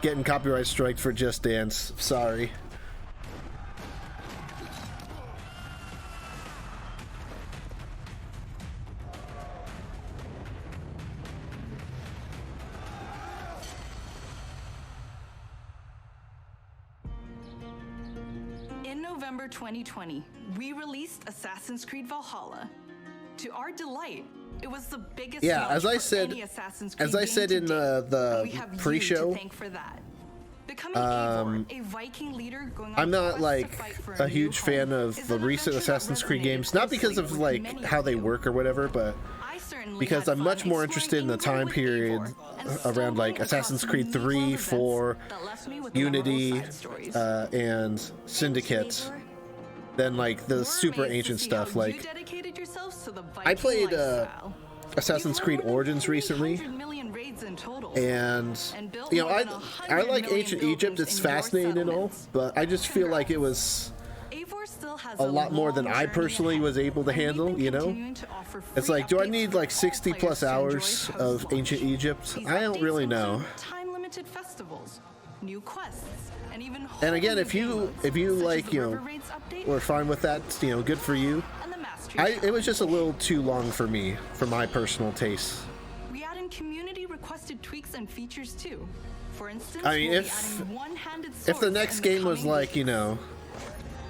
getting copyright striked for Just Dance. Sorry. In November 2020, we released Assassin's Creed Valhalla. To our delight, it was the biggest Yeah, launch as I for said, any Assassin's Creed as I game said to in date, the and we have you pre-show, to thank for that. Becoming Eivor, a Viking leader going on I'm not quest like to fight for a new huge home, fan of is the an recent adventure that Assassin's Creed resonated games, not because closely of with like many how of they you. work or whatever, but I certainly because had I'm fun much more exploring interested in the time England with period Eivor and around stumbling like across Assassin's Creed unique 3, events 4, that left me with memorable Unity, side stories. and Syndicate than like the super ancient stuff. Like, Dedicated yourselves to the Viking I played lifestyle. Assassin's Creed Origins recently, 100 million raids in total. and built you know, more I than like 100 million ancient Egypt. It's buildings in your fascinating and all, but I just feel like it was Eivor still has a lot more than I personally was able to handle, you know? It's like, do I need like 60 plus hours of ancient Egypt? I don't really know. Time-limited festivals, new quests, and even And again, if you like, you know, were fine with that, you know, good for you. It was just a little too long for me, for my personal taste. we add in community-requested tweaks and features too. For instance, I mean, we'll be if adding one-handed the swords next in the game was coming like, you know,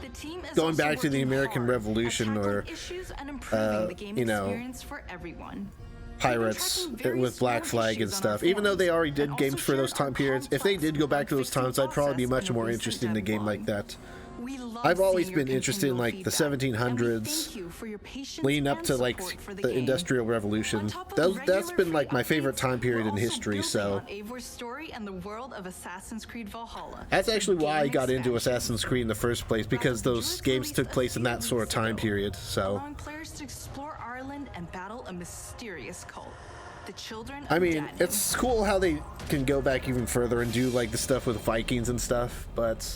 The team is going also back to the working American hard, Revolution or, attacking issues and improving the game you know, experience for everyone. Pirates with Black Flag and stuff. Even though they already did games for those time periods, if they did go back to those times, I'd probably be much more interested in a game like that. I've always been interested in like the 1700s, leading up to like the Industrial Revolution. That's been like my favorite time period in history. So Eivor's story and the world of Assassin's Creed Valhalla. that's actually why I got into Assassin's Creed in the first place, because those games took place in that sort of time period. So Allowing players to explore Ireland and battle a mysterious cult. The Children I of mean, Daniel. it's cool how they can go back even further and do like the stuff with Vikings and stuff, but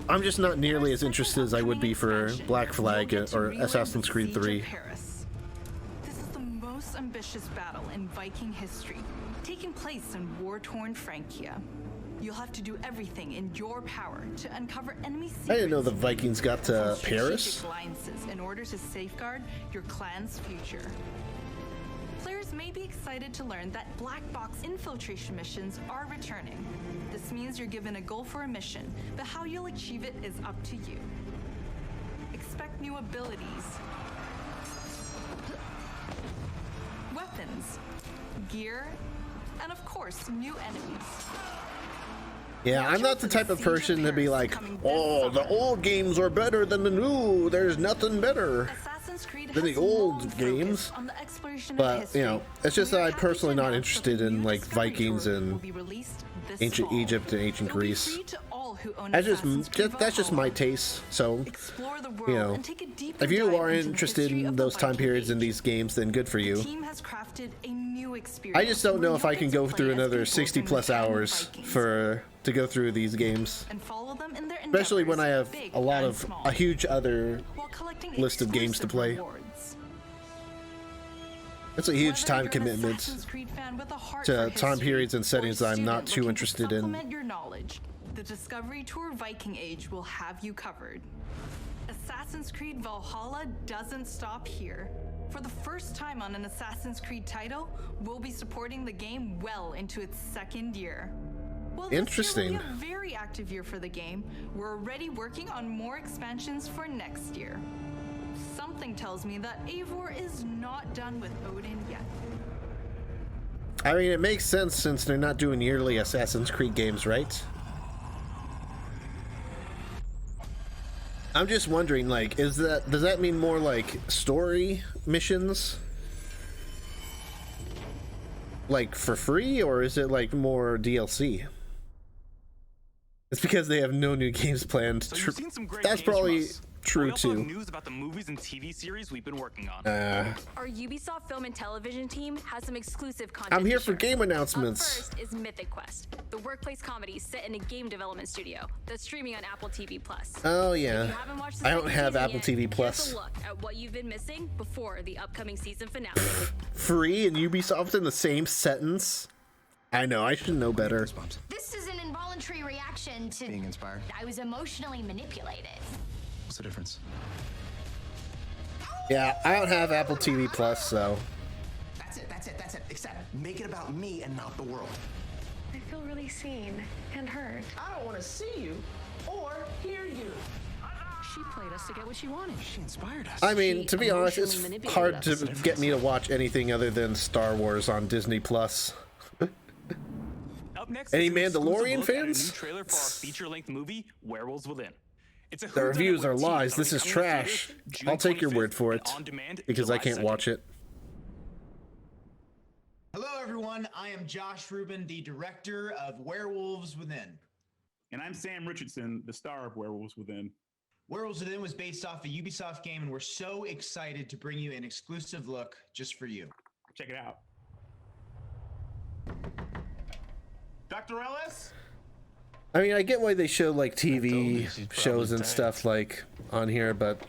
I'm just not nearly as interested as I would be for Black Flag or Assassin's Creed 3. Paris. This is the most ambitious battle in Viking history, taking place in war-torn Francia. You'll have to do everything in your power to uncover enemy secrets. I didn't know the Vikings got to and Paris. strategic alliances in order to safeguard your clan's future. Players may be excited to learn that black box infiltration missions are returning. This means you're given a goal for a mission, but how you'll achieve it is up to you. Expect new abilities, weapons, gear, and of course, new enemies. Yeah, I'm not the type of person to be like, oh, the old games are better than the new. There's nothing better than the old games. But, you know, it's just that I'm personally not interested in like Vikings and ancient Egypt and ancient Greece. That's just my taste. So, you know, if you are interested in those time periods in these games, then good for you. Team has crafted a new experience. I just don't know if I can go through another 60 plus hours to go through these games, and follow them in their especially when I have big a huge other while collecting list of games to play. rewards. It's a huge time commitment to time periods and settings that I'm not too interested in. Supplement your knowledge. The Discovery Tour Viking Age will have you covered. Assassin's Creed Valhalla doesn't stop here. For the first time on an Assassin's Creed title, we'll be supporting the game well into its second year. Well, Interesting. This year will be a very active year for the game. We're already working on more expansions for next year. Something tells me that Eivor is not done with Odin yet. I mean, it makes sense since they're not doing yearly Assassin's Creed games, right? I'm just wondering, like, does that mean more like story missions? like for free, or is it like more DLC? It's because they have no new games planned. So you've seen some great That's games from probably us. true We also too. have news about the movies and TV series we've been working on. Our Ubisoft Film and Television team has some exclusive content. I'm here to for share. game announcements. Up first is Mythic Quest, the workplace comedy set in a game development studio that's streaming on Apple TV Plus. Oh If yeah, you haven't watched the I don't second have season Apple yet, TV Plus. Here's a look at what you've been missing before the upcoming season finale. Free and Ubisoft in the same sentence. I know, I should know better. This is an involuntary reaction to being inspired. I was emotionally manipulated. What's the difference? Yeah, I don't have Apple TV Plus, so. That's it. Except make it about me and not the world. I feel really seen and heard. I don't want to see you or hear you. She played us to get what she wanted. She inspired us. I mean, to be honest, it's manipulated hard to us. get me to watch anything other than Star Wars on Disney Plus. Up next, Any is an exclusive Mandalorian look at a fans? new trailer for our feature-length movie, Werewolves Within. It's a The whodunit reviews with are teens lies. that'll This be is coming to trash. theaters June I'll take your 25th word for and it on demand because I July can't 2nd. watch it. Hello, everyone. I am Josh Rubin, the director of Werewolves Within. And I'm Sam Richardson, the star of Werewolves Within. Werewolves Within was based off a Ubisoft game, and we're so excited to bring you an exclusive look just for you. Check it out. Dr. Ellis? I mean, I get why they show like TV shows and stuff like on here, but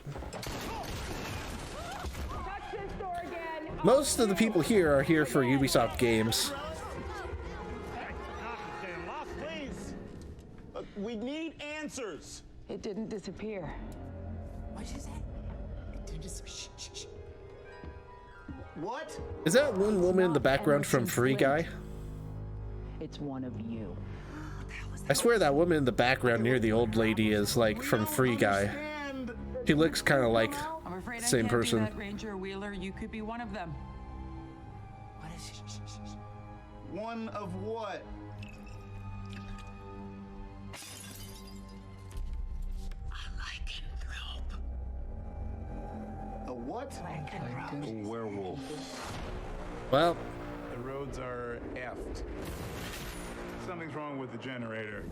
most of the people here are here for Ubisoft games. Look, we need answers. It didn't disappear. What'd you say? It did just. Shh. What? Is that one woman in the background from Free Guy? It's one of you. I swear that woman in the background near the old lady is like from Free Guy. She looks kind of like I'm afraid the same I can't person. do that, Ranger Wheeler. You could be one of them. What is it? One of what? A what? A werewolf. Well, The roads are effed. Something's wrong with the generator.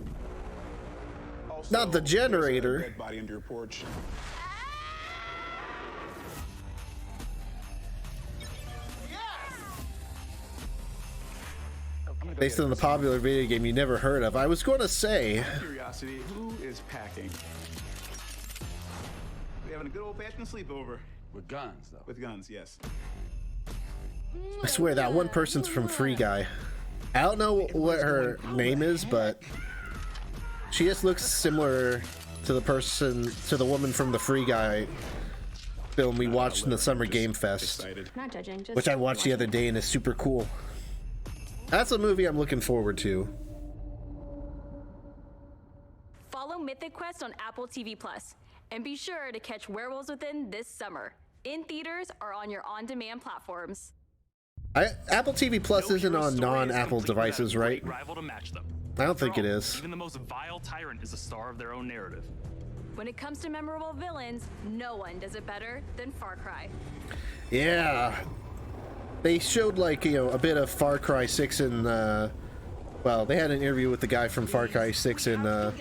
Also, not the there's a generator. dead body under your porch. Based on the popular video game you never heard of. I was going to say, Curiosity, who is packing? We having a good old-fashioned sleepover. With guns, though. With guns, yes. I swear that one person's from Free Guy. I don't know what her name is, but she just looks similar to the woman from the Free Guy film we watched in the Summer Game Fest, Not judging, just which I watched the other day and is super cool. That's a movie I'm looking forward to. Follow Mythic Quest on Apple TV Plus, and be sure to catch Werewolves Within this summer in theaters or on your on-demand platforms. Apple TV Plus isn't on non-Apple devices, right? Rival to match them. I don't think it is. Even the most vile tyrant is a star of their own narrative. When it comes to memorable villains, no one does it better than Far Cry. Yeah. They showed like, you know, a bit of Far Cry 6 in, well, they had an interview with the guy from Far Cry 6 in,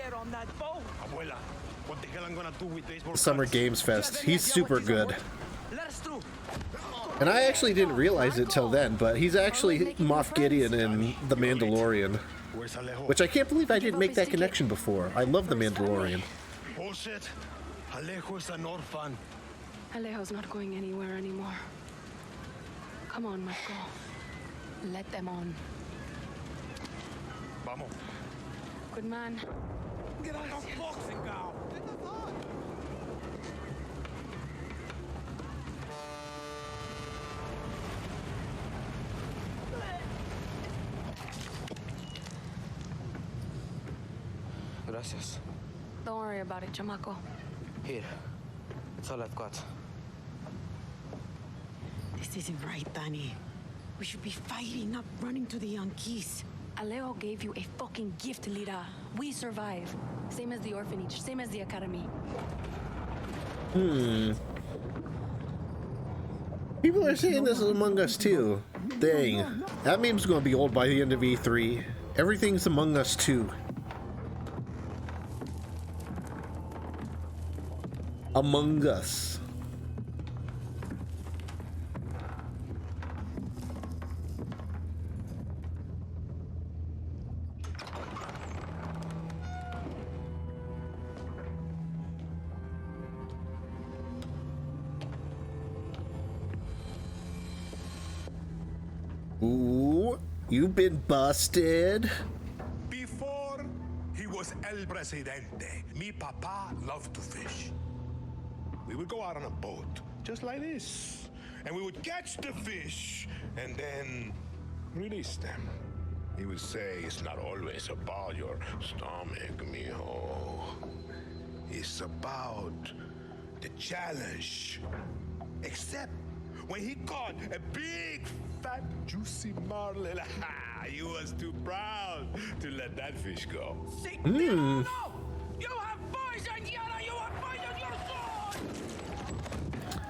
Summer Games Fest. He's super good. And I actually didn't realize it till then, but he's actually Moff Gideon in The Mandalorian. Which I can't believe I didn't make that connection before. I love The Mandalorian. Bullshit. Alejo is an orphan. Alejo's not going anywhere anymore. Come on, Marco. Let them on. Vamos. Good man. Get out of boxing now. Gracias. Don't worry about it, chamaco. Here. That's all I've got. This isn't right, Danny. We should be fighting, not running to the Yankees. Alejo gave you a fucking gift, Lira. We survive. Same as the orphanage, same as the academy. People are saying this is Among Us 2. Dang. That meme's gonna be old by the end of E3. Everything's Among Us 2. Among Us. Ooh, you've been busted. Before he was El Presidente, mi papa loved to fish. We would go out on a boat, just like this, and we would catch the fish and then release them. He would say, it's not always about your stomach, mijo. It's about the challenge. Except when he caught a big, fat, juicy marlin, he was too proud to let that fish go. Mm. You have poison, Yana! You have poison your sword!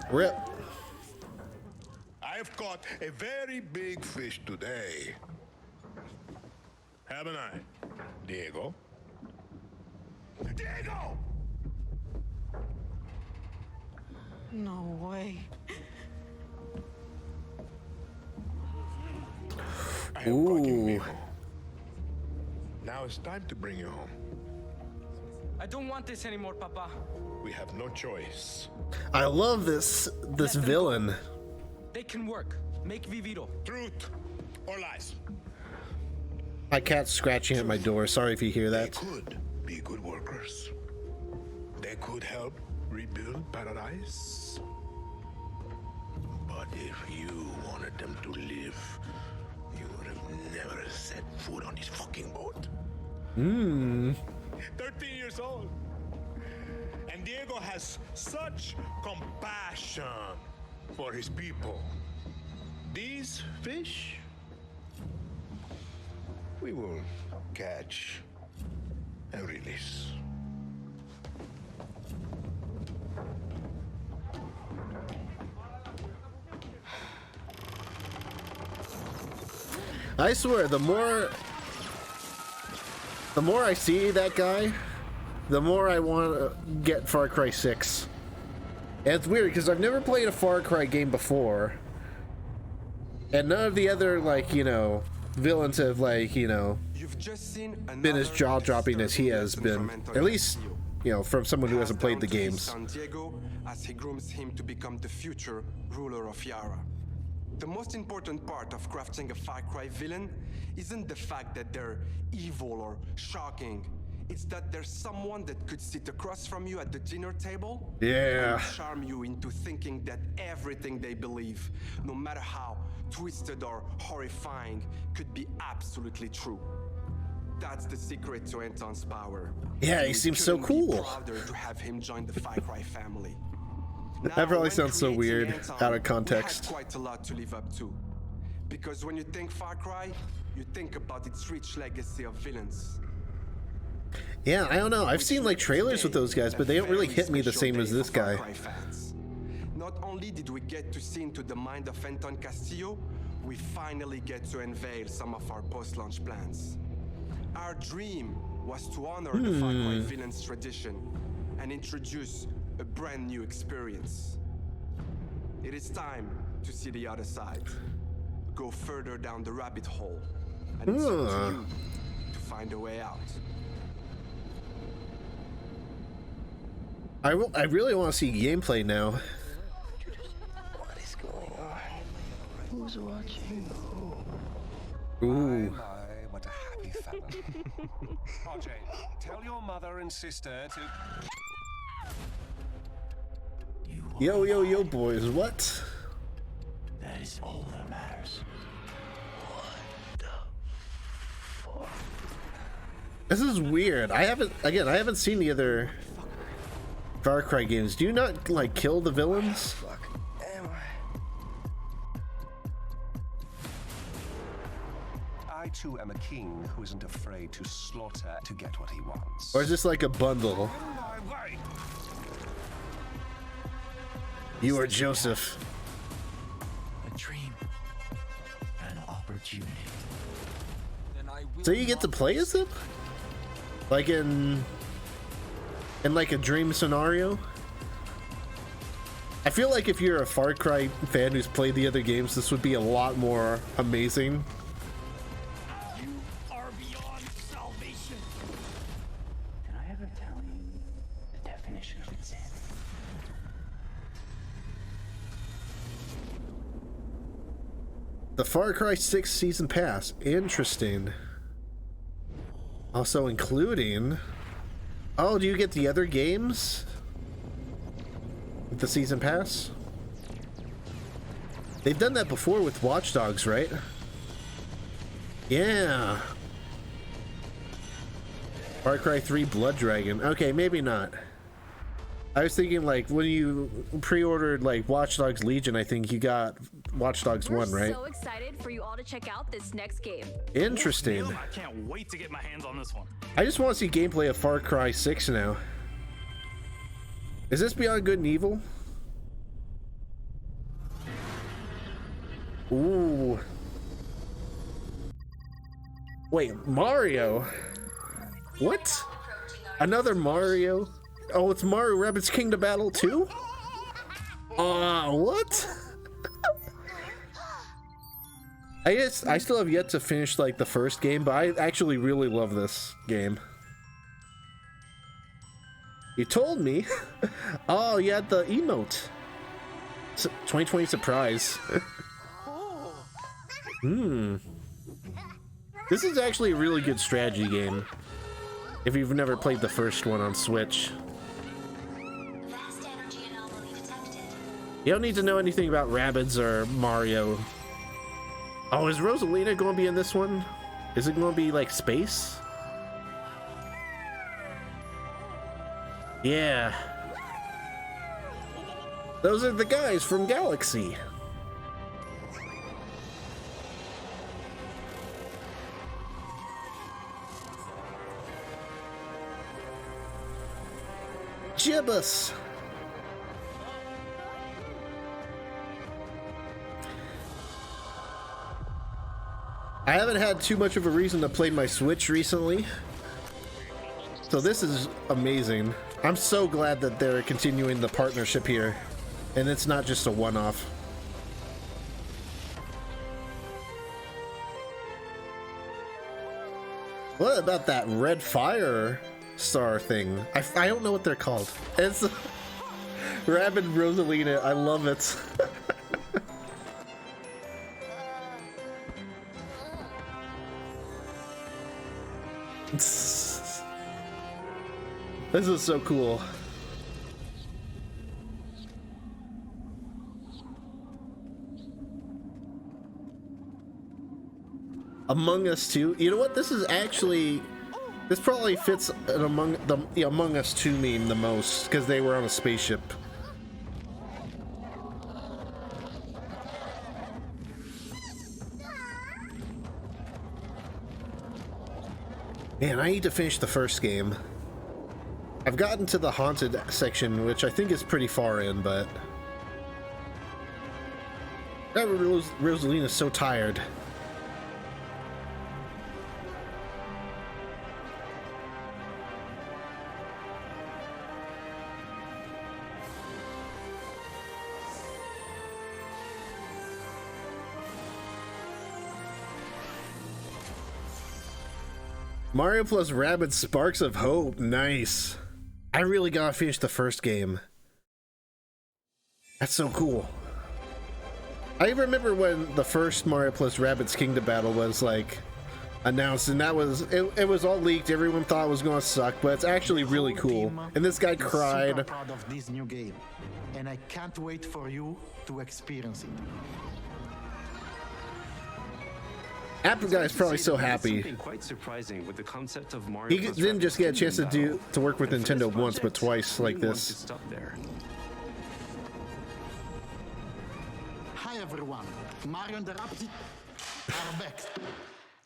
Rip. I've caught a very big fish today. Haven't I, Diego? Diego! No way. I have brought you, mijo. Now it's time to bring you home. I don't want this anymore, Papa. We have no choice. I love this villain. They can work. Make Viviro. Truth or lies? My cat's scratching at my door. Sorry if you hear that. They could be good workers. They could help rebuild paradise. But if you wanted them to live, you would have never set foot on this fucking boat. 13 years old. And Diego has such compassion for his people. These fish, we will catch and release. I swear, the more I see that guy, the more I want to get Far Cry 6. And it's weird because I've never played a Far Cry game before, and none of the other, like, you know, villains have, like, you know, been as jaw-dropping as he has been. At least, you know, from someone who hasn't played the games. San Diego as he grooms him to become the future ruler of Yara. The most important part of crafting a Far Cry villain isn't the fact that they're evil or shocking. It's that there's someone that could sit across from you at the dinner table and charm you into thinking that everything they believe, no matter how twisted or horrifying, could be absolutely true. That's the secret to Anton's power. Yeah, he seems so cool. Prouder to have him join the Far Cry family. That probably sounds so weird out of context. We had quite a lot to live up to. Because when you think Far Cry, you think about its rich legacy of villains. Yeah, I don't know. I've seen like trailers with those guys, but they don't really hit me the same as this guy. Not only did we get to see into the mind of Anton Castillo, we finally get to unveil some of our post-launch plans. Our dream was to honor the Far Cry villain's tradition and introduce a brand new experience. It is time to see the other side. Go further down the rabbit hole, and it's up to you to find a way out. I really want to see gameplay now. What is going on? Who's watching? Ooh. What a happy family. RJ, tell your mother and sister to... Yo, boys, what? That is all that matters. This is weird. I haven't seen the other Far Cry games. Do you not, like, kill the villains? I too am a king who isn't afraid to slaughter to get what he wants. Or is this like a bundle? You are Joseph. dream, an opportunity. So you get to play as it? Like in like a dream scenario? I feel like if you're a Far Cry fan who's played the other games, this would be a lot more amazing. You are beyond salvation. Did I ever tell you the definition of insanity? The Far Cry 6 Season Pass. Interesting. Also including... Oh, do you get the other games? With the Season Pass? They've done that before with Watch Dogs, right? Yeah. Far Cry 3 Blood Dragon. Okay, maybe not. I was thinking, like, when you pre-ordered, like, Watch Dogs Legion, I think you got Watch Dogs 1, right? We're so excited for you all to check out this next game. Interesting. I can't wait to get my hands on this one. I just want to see gameplay of Far Cry 6 now. Is this Beyond Good and Evil? Ooh. Wait, Mario? What? Another Mario? Oh, it's Mario Rabbids Kingdom Battle 2? What? I guess I still have yet to finish like the first game, but I actually really love this game. You told me. Oh, you had the emote. 2020 surprise. This is actually a really good strategy game. If you've never played the first one on Switch. You don't need to know anything about Rabbids or Mario. Oh, is Rosalina going to be in this one? Is it going to be like space? Yeah. Those are the guys from Galaxy. Gibbous. I haven't had too much of a reason to play my Switch recently, so this is amazing. I'm so glad that they're continuing the partnership here, and it's not just a one-off. What about that red fire star thing? I don't know what they're called. It's Rabbid Rosalina. I love it. This is so cool. Among Us 2. You know what? This is actually... This probably fits an Among Us 2 meme the most, because they were on a spaceship. Man, I need to finish the first game. I've gotten to the haunted section, which I think is pretty far in, but... Rosalina's so tired. Mario plus Rabbids Sparks of Hope. Nice. I really gotta finish the first game. That's so cool. I remember when the first Mario plus Rabbids Kingdom Battle was like announced, and that was it was all leaked. Everyone thought it was gonna suck, but it's actually really cool. And this guy cried. I'm super proud of this new game, and I can't wait for you to experience it. Apple Guy's probably so happy. Something quite surprising with the concept of Mario. He didn't just get a chance to work with Nintendo once, but twice like this. Hi everyone, Mario and the Rabbids are back,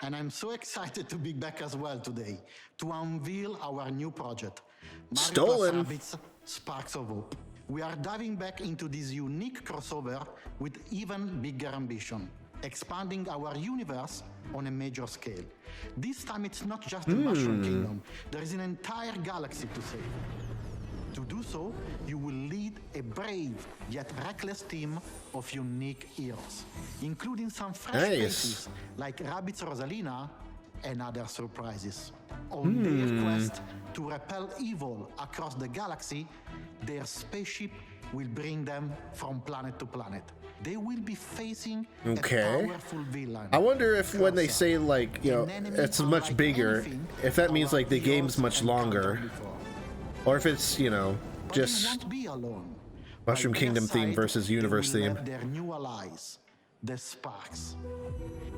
and I'm so excited to be back as well today to unveil our new project, Mario Stolen. plus Rabbids Sparks of Hope. we are diving back into this unique crossover with even bigger ambition, expanding our universe on a major scale. This time it's not just the Mushroom Kingdom, there is an entire galaxy to save. To do so, you will lead a brave yet reckless team of unique heroes, including some fresh faces like Rabbit's Rosalina and other surprises. On their quest to repel evil across the galaxy, their spaceship will bring them from planet to planet. They will be facing a powerful villain. I wonder if when they say, like, you know, it's much bigger, if that means like the game's much longer. Or if it's, you know, just Mushroom Kingdom theme versus universe theme. Their new allies, the Sparks.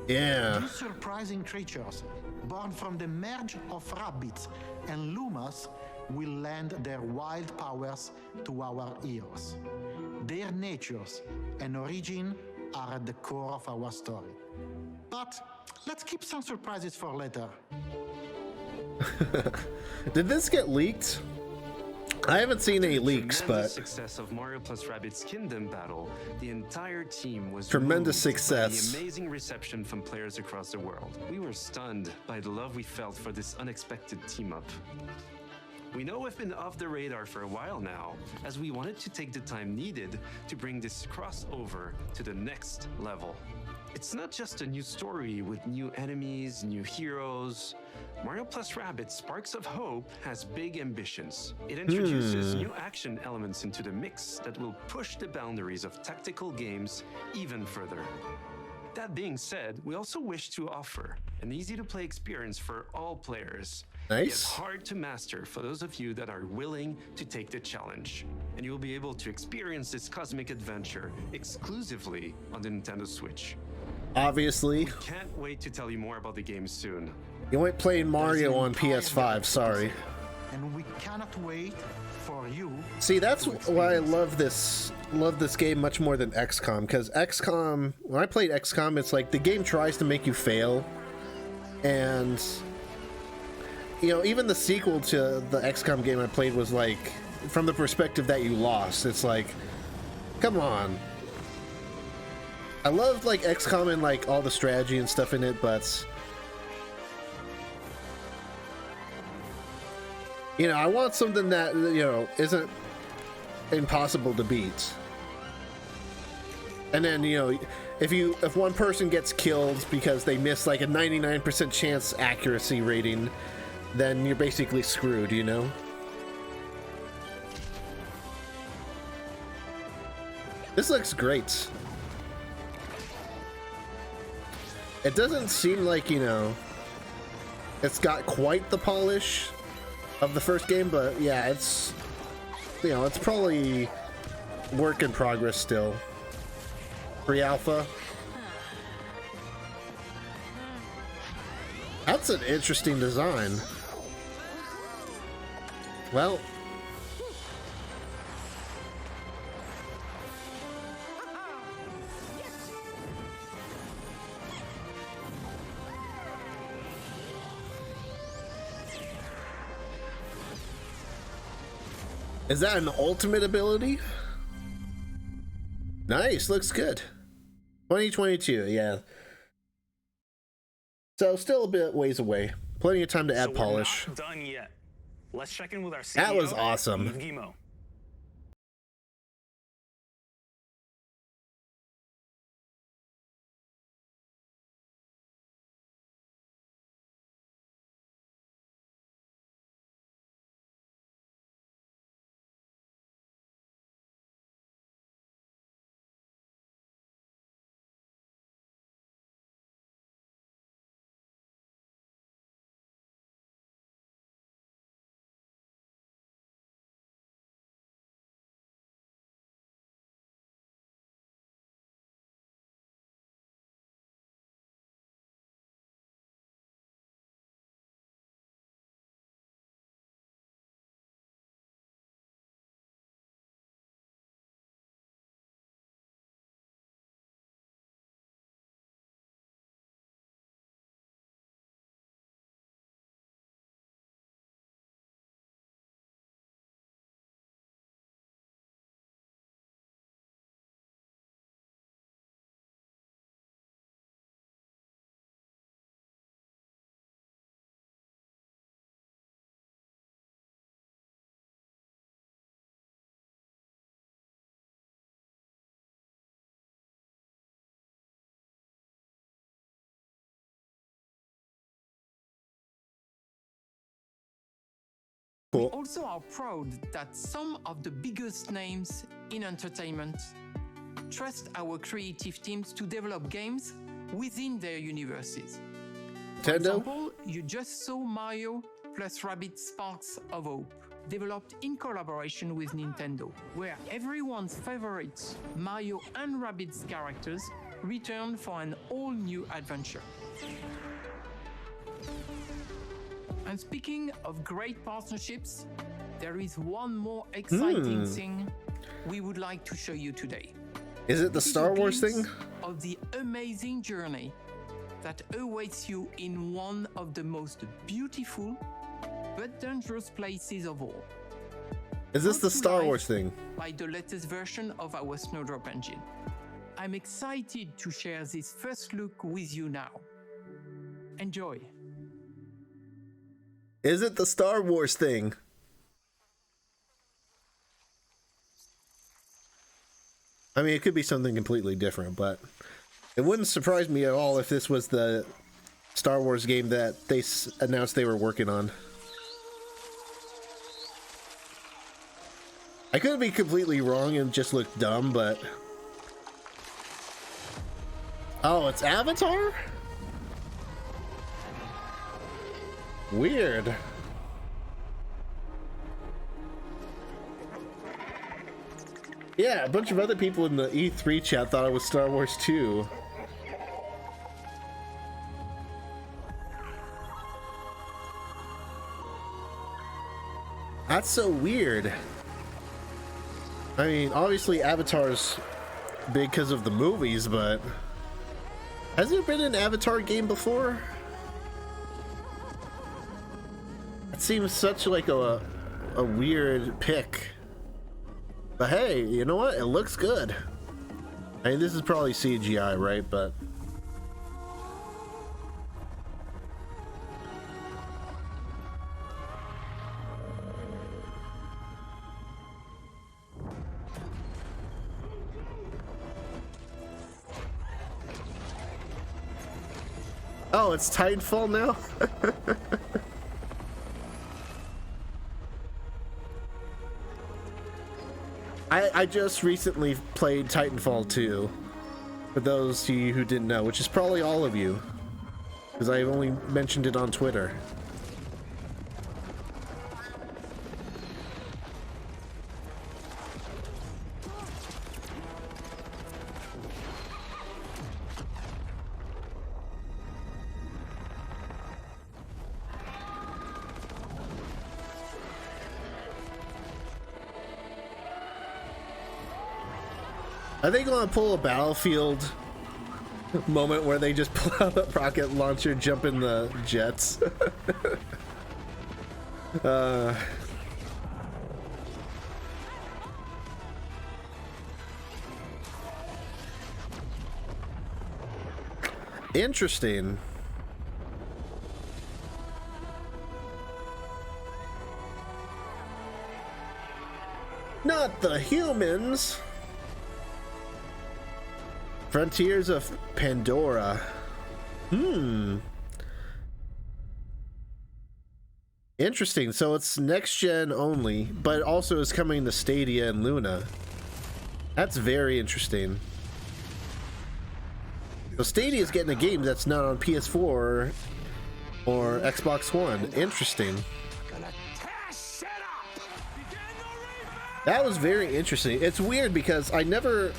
Yeah. These surprising creatures, born from the merge of rabbits and Lumas, will lend their wild powers to our heroes. Their natures and origin are at the core of our story. But let's keep some surprises for later. Did this get leaked? I haven't seen any leaks, but success of Mario plus Rabbids Kingdom Battle, the entire team was tremendous moved success. by the amazing reception from players across the world. We were stunned by the love we felt for this unexpected team up. We know we've been off the radar for a while now, as we wanted to take the time needed to bring this crossover to the next level. It's not just a new story with new enemies, new heroes. Mario plus Rabbids Sparks of Hope has big ambitions. It introduces new action elements into the mix that will push the boundaries of tactical games even further. That being said, we also wish to offer an easy-to-play experience for all players. Nice. It's hard to master for those of you that are willing to take the challenge. And you'll be able to experience this cosmic adventure exclusively on the Nintendo Switch. Obviously. We can't wait to tell you more about the game soon. You ain't playing Mario on PS5, sorry. And we cannot wait for you. See, that's why I love this game much more than XCOM, because XCOM, when I played XCOM, it's like the game tries to make you fail. And you know, even the sequel to the XCOM game I played was like from the perspective that you lost. It's like, come on. I love like XCOM and like all the strategy and stuff in it, but you know, I want something that, you know, isn't impossible to beat. And then, you know, if one person gets killed because they miss like a 99% chance accuracy rating, then you're basically screwed, you know? This looks great. It doesn't seem like, you know, it's got quite the polish of the first game, but yeah, it's, you know, it's probably work in progress still. Pre-alpha. That's an interesting design. Well, is that an ultimate ability? Nice, looks good. 2022, yeah. So still a bit ways away. Plenty of time to add polish. We're not done yet. Let's check in with our CEO. That was awesome. Yves Guillemot. Cool. We also are proud that some of the biggest names in entertainment trust our creative teams to develop games within their universes. For Nintendo? example, you just saw Mario plus Rabbids Sparks of Hope, developed in collaboration with Nintendo, where everyone's favorite Mario and Rabbids characters return for an all-new adventure. And speaking of great partnerships, there is one more exciting thing we would like to show you today. Is it the Star Wars thing? Of the amazing journey that awaits you in one of the most beautiful but dangerous places of all. Is this the Star Wars thing? By the latest version of our Snowdrop engine. I'm excited to share this first look with you now. Enjoy. Is it the Star Wars thing? I mean, it could be something completely different, but it wouldn't surprise me at all if this was the Star Wars game that they announced they were working on. I could be completely wrong and just look dumb, but... Oh, it's Avatar? Weird. Yeah, a bunch of other people in the E3 chat thought it was Star Wars 2. That's so weird. I mean, obviously Avatar's big because of the movies, but has there been an Avatar game before? It seems such like a weird pick. But hey, you know what? It looks good. I mean, this is probably CGI, right? But oh, it's Titanfall now? I just recently played Titanfall 2, for those of you who didn't know, which is probably all of you, because I've only mentioned it on Twitter. Are they going to pull a Battlefield moment where they just pull out a rocket launcher, jump in the jets? Interesting. Not the humans. Frontiers of Pandora. Interesting. So it's next gen only, but also is coming to Stadia and Luna. That's very interesting. So Stadia is getting a game that's not on PS4 or Xbox One. Interesting. That was very interesting. It's weird because I never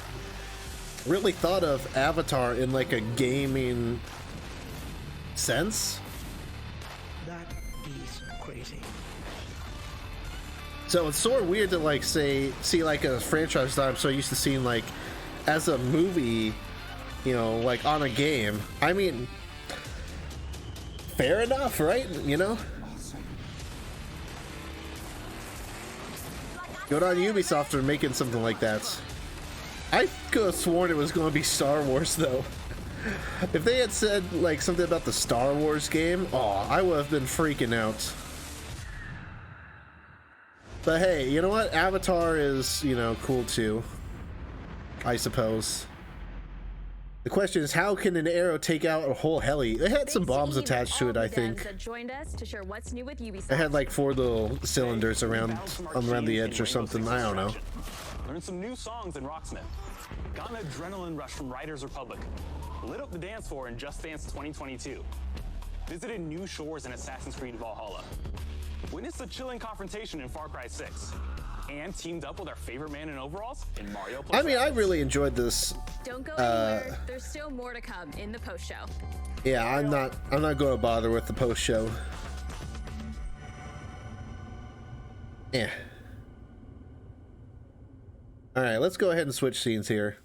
really thought of Avatar in like a gaming sense. That is crazy. So it's sort of weird to like see like a franchise that I'm so used to seeing like as a movie, you know, like on a game. I mean, fair enough, right? You know? Good on Ubisoft for making something like that. I could have sworn it was going to be Star Wars, though. If they had said, like, something about the Star Wars game, oh, I would have been freaking out. But hey, you know what? Avatar is, you know, cool too. I suppose. The question is, how can an arrow take out a whole heli? It had some bombs Thanks to attached to it, I think. that joined us to share what's new with Ubisoft. It had like 4 little cylinders around the edge or something. I don't know. Learn some new songs in Rocksmith. Got an adrenaline rush from Riders Republic. Lit up the dance floor in Just Dance 2022. Visited new shores in Assassin's Creed Valhalla. Witnessed a chilling confrontation in Far Cry 6. And teamed up with our favorite man in overalls in Mario Plus. I mean, I really enjoyed this. Don't go anywhere. There's still more to come in the post show. Yeah, I'm not going to bother with the post show. Yeah. All right, let's go ahead and switch scenes here.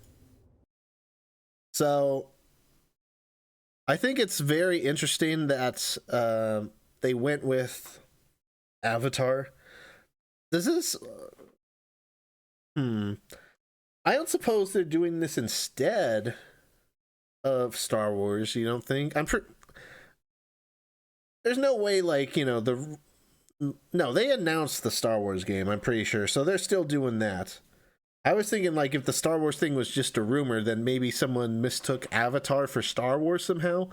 So, I think it's very interesting that they went with Avatar. Does this... I don't suppose they're doing this instead of Star Wars, you don't think? There's no way, like, you know, no, they announced the Star Wars game, I'm pretty sure, so they're still doing that. I was thinking, like, if the Star Wars thing was just a rumor, then maybe someone mistook Avatar for Star Wars somehow.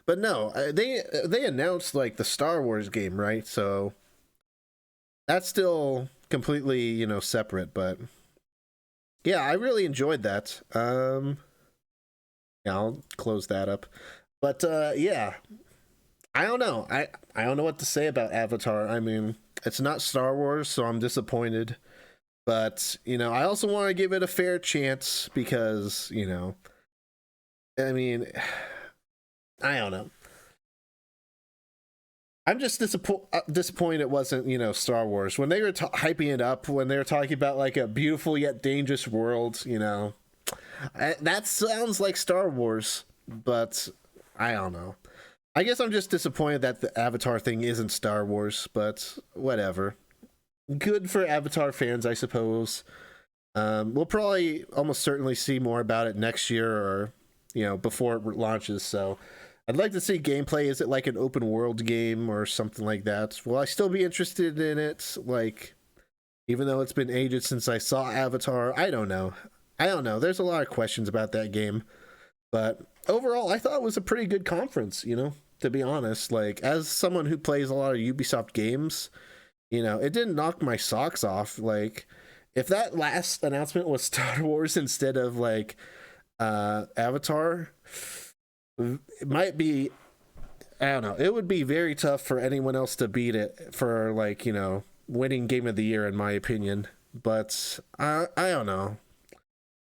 But no, they announced, like, the Star Wars game, right? So that's still completely, you know, separate, but yeah, I really enjoyed that. Yeah, I'll close that up. But yeah, I don't know. I don't know what to say about Avatar. I mean, it's not Star Wars, so I'm disappointed. But, you know, I also want to give it a fair chance because, you know, I mean, I don't know. I'm just disappointed it wasn't, you know, Star Wars. When they were hyping it up, when they were talking about, like, a beautiful yet dangerous world, you know, that sounds like Star Wars, but I don't know. I guess I'm just disappointed that the Avatar thing isn't Star Wars, but whatever. Good for Avatar fans, I suppose. We'll probably almost certainly see more about it next year or, you know, before it launches, so I'd like to see gameplay. Is it like an open world game or something like that? Will I still be interested in it? Like, even though it's been ages since I saw Avatar, I don't know. There's a lot of questions about that game. But overall, I thought it was a pretty good conference, you know, to be honest. Like, as someone who plays a lot of Ubisoft games, you know, it didn't knock my socks off. Like, if that last announcement was Star Wars instead of, like, Avatar, it might be, I don't know, it would be very tough for anyone else to beat it for, like, you know, winning Game of the Year, in my opinion. But I don't know.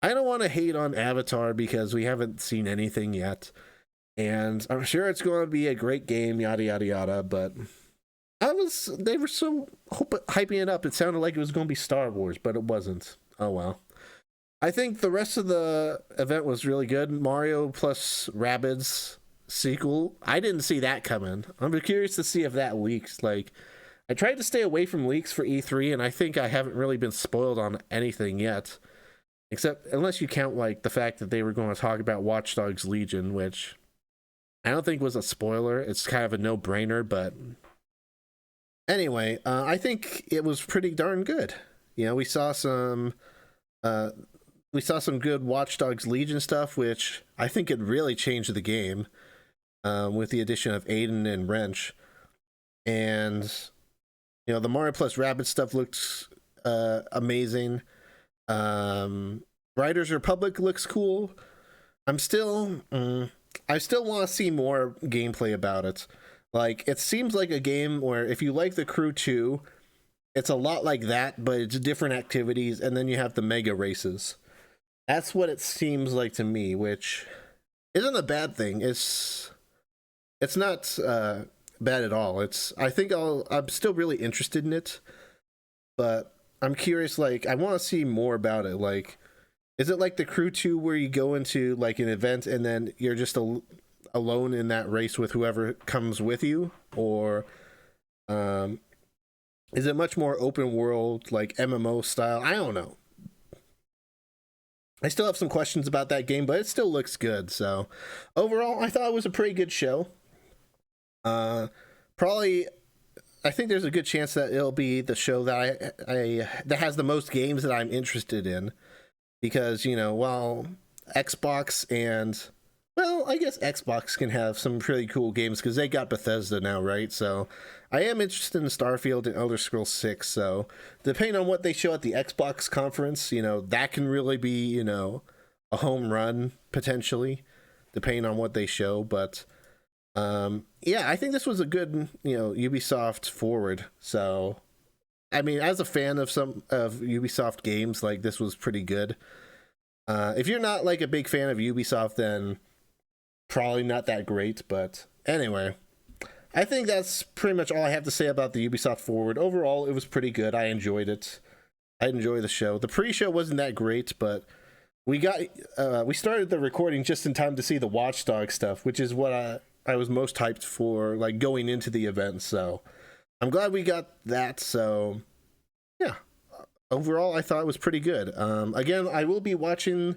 I don't want to hate on Avatar because we haven't seen anything yet. And I'm sure it's going to be a great game, yada, yada, yada, but they were so hyping it up. It sounded like it was going to be Star Wars, but it wasn't. Oh, well. I think the rest of the event was really good. Mario plus Rabbids sequel. I didn't see that coming. I'm curious to see if that leaks. Like, I tried to stay away from leaks for E3, and I think I haven't really been spoiled on anything yet. Except, unless you count, like, the fact that they were going to talk about Watch Dogs Legion, which I don't think was a spoiler. It's kind of a no-brainer, but anyway, I think it was pretty darn good. You know, we saw some good Watch Dogs Legion stuff, which I think it really changed the game with the addition of Aiden and Wrench. And, you know, the Mario plus Rabbids stuff looks amazing. Riders Republic looks cool. I still want to see more gameplay about it. Like, it seems like a game where if you like the Crew 2, it's a lot like that, but it's different activities, and then you have the mega races. That's what it seems like to me, which isn't a bad thing. It's not bad at all. I think I'm still really interested in it, but I'm curious, like, I want to see more about it. Like, is it like the Crew 2 where you go into, like, an event and then you're just alone in that race with whoever comes with you? Or is it much more open world, like MMO style? I don't know. I still have some questions about that game, but it still looks good. So overall, I thought it was a pretty good show. Probably, I think there's a good chance that it'll be the show that that has the most games that I'm interested in, because, you know, while Xbox and Well, I guess Xbox can have some pretty cool games because they got Bethesda now, right? So I am interested in Starfield and Elder Scrolls 6. So depending on what they show at the Xbox conference, that can really be, a home run potentially, depending on what they show. But yeah, I think this was a good, Ubisoft forward. So, I mean, as a fan of some of Ubisoft games, like this was pretty good. If you're not like a big fan of Ubisoft, then probably not that great, but anyway, I think that's pretty much all I have to say about the Ubisoft Forward. Overall, it was pretty good. I enjoyed it. I enjoy the show. The pre-show wasn't that great, but we started the recording just in time to see the Watch Dogs stuff, which is what I was most hyped for, like going into the event. So I'm glad we got that. So yeah, overall, I thought it was pretty good. Again, I will be watching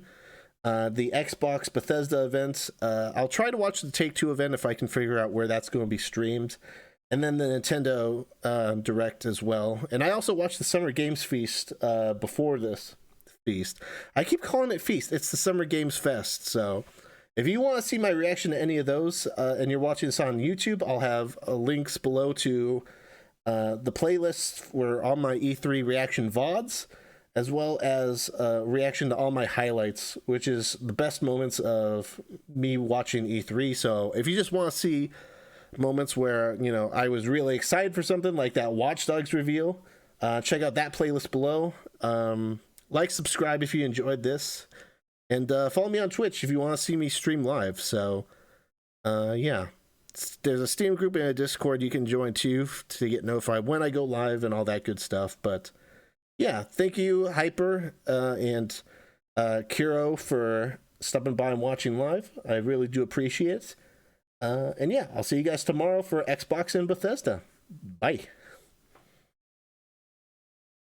the Xbox Bethesda event. I'll try to watch the Take-Two event if I can figure out where that's going to be streamed. And then the Nintendo Direct as well. And I also watched the Summer Games Feast before this feast. I keep calling it Feast. It's the Summer Games Fest. So if you want to see my reaction to any of those and you're watching this on YouTube, I'll have links below to the playlist for all my E3 reaction VODs, as well as reaction to all my highlights, which is the best moments of me watching E3. So if you just want to see moments where, I was really excited for something like that Watch Dogs reveal, check out that playlist below. Like, subscribe if you enjoyed this, and follow me on Twitch if you want to see me stream live. So, yeah. There's a Steam group and a Discord you can join too to get notified when I go live and all that good stuff. But yeah, thank you, Hyper and Kiro, for stopping by and watching live. I really do appreciate it. And yeah, I'll see you guys tomorrow for Xbox and Bethesda. Bye.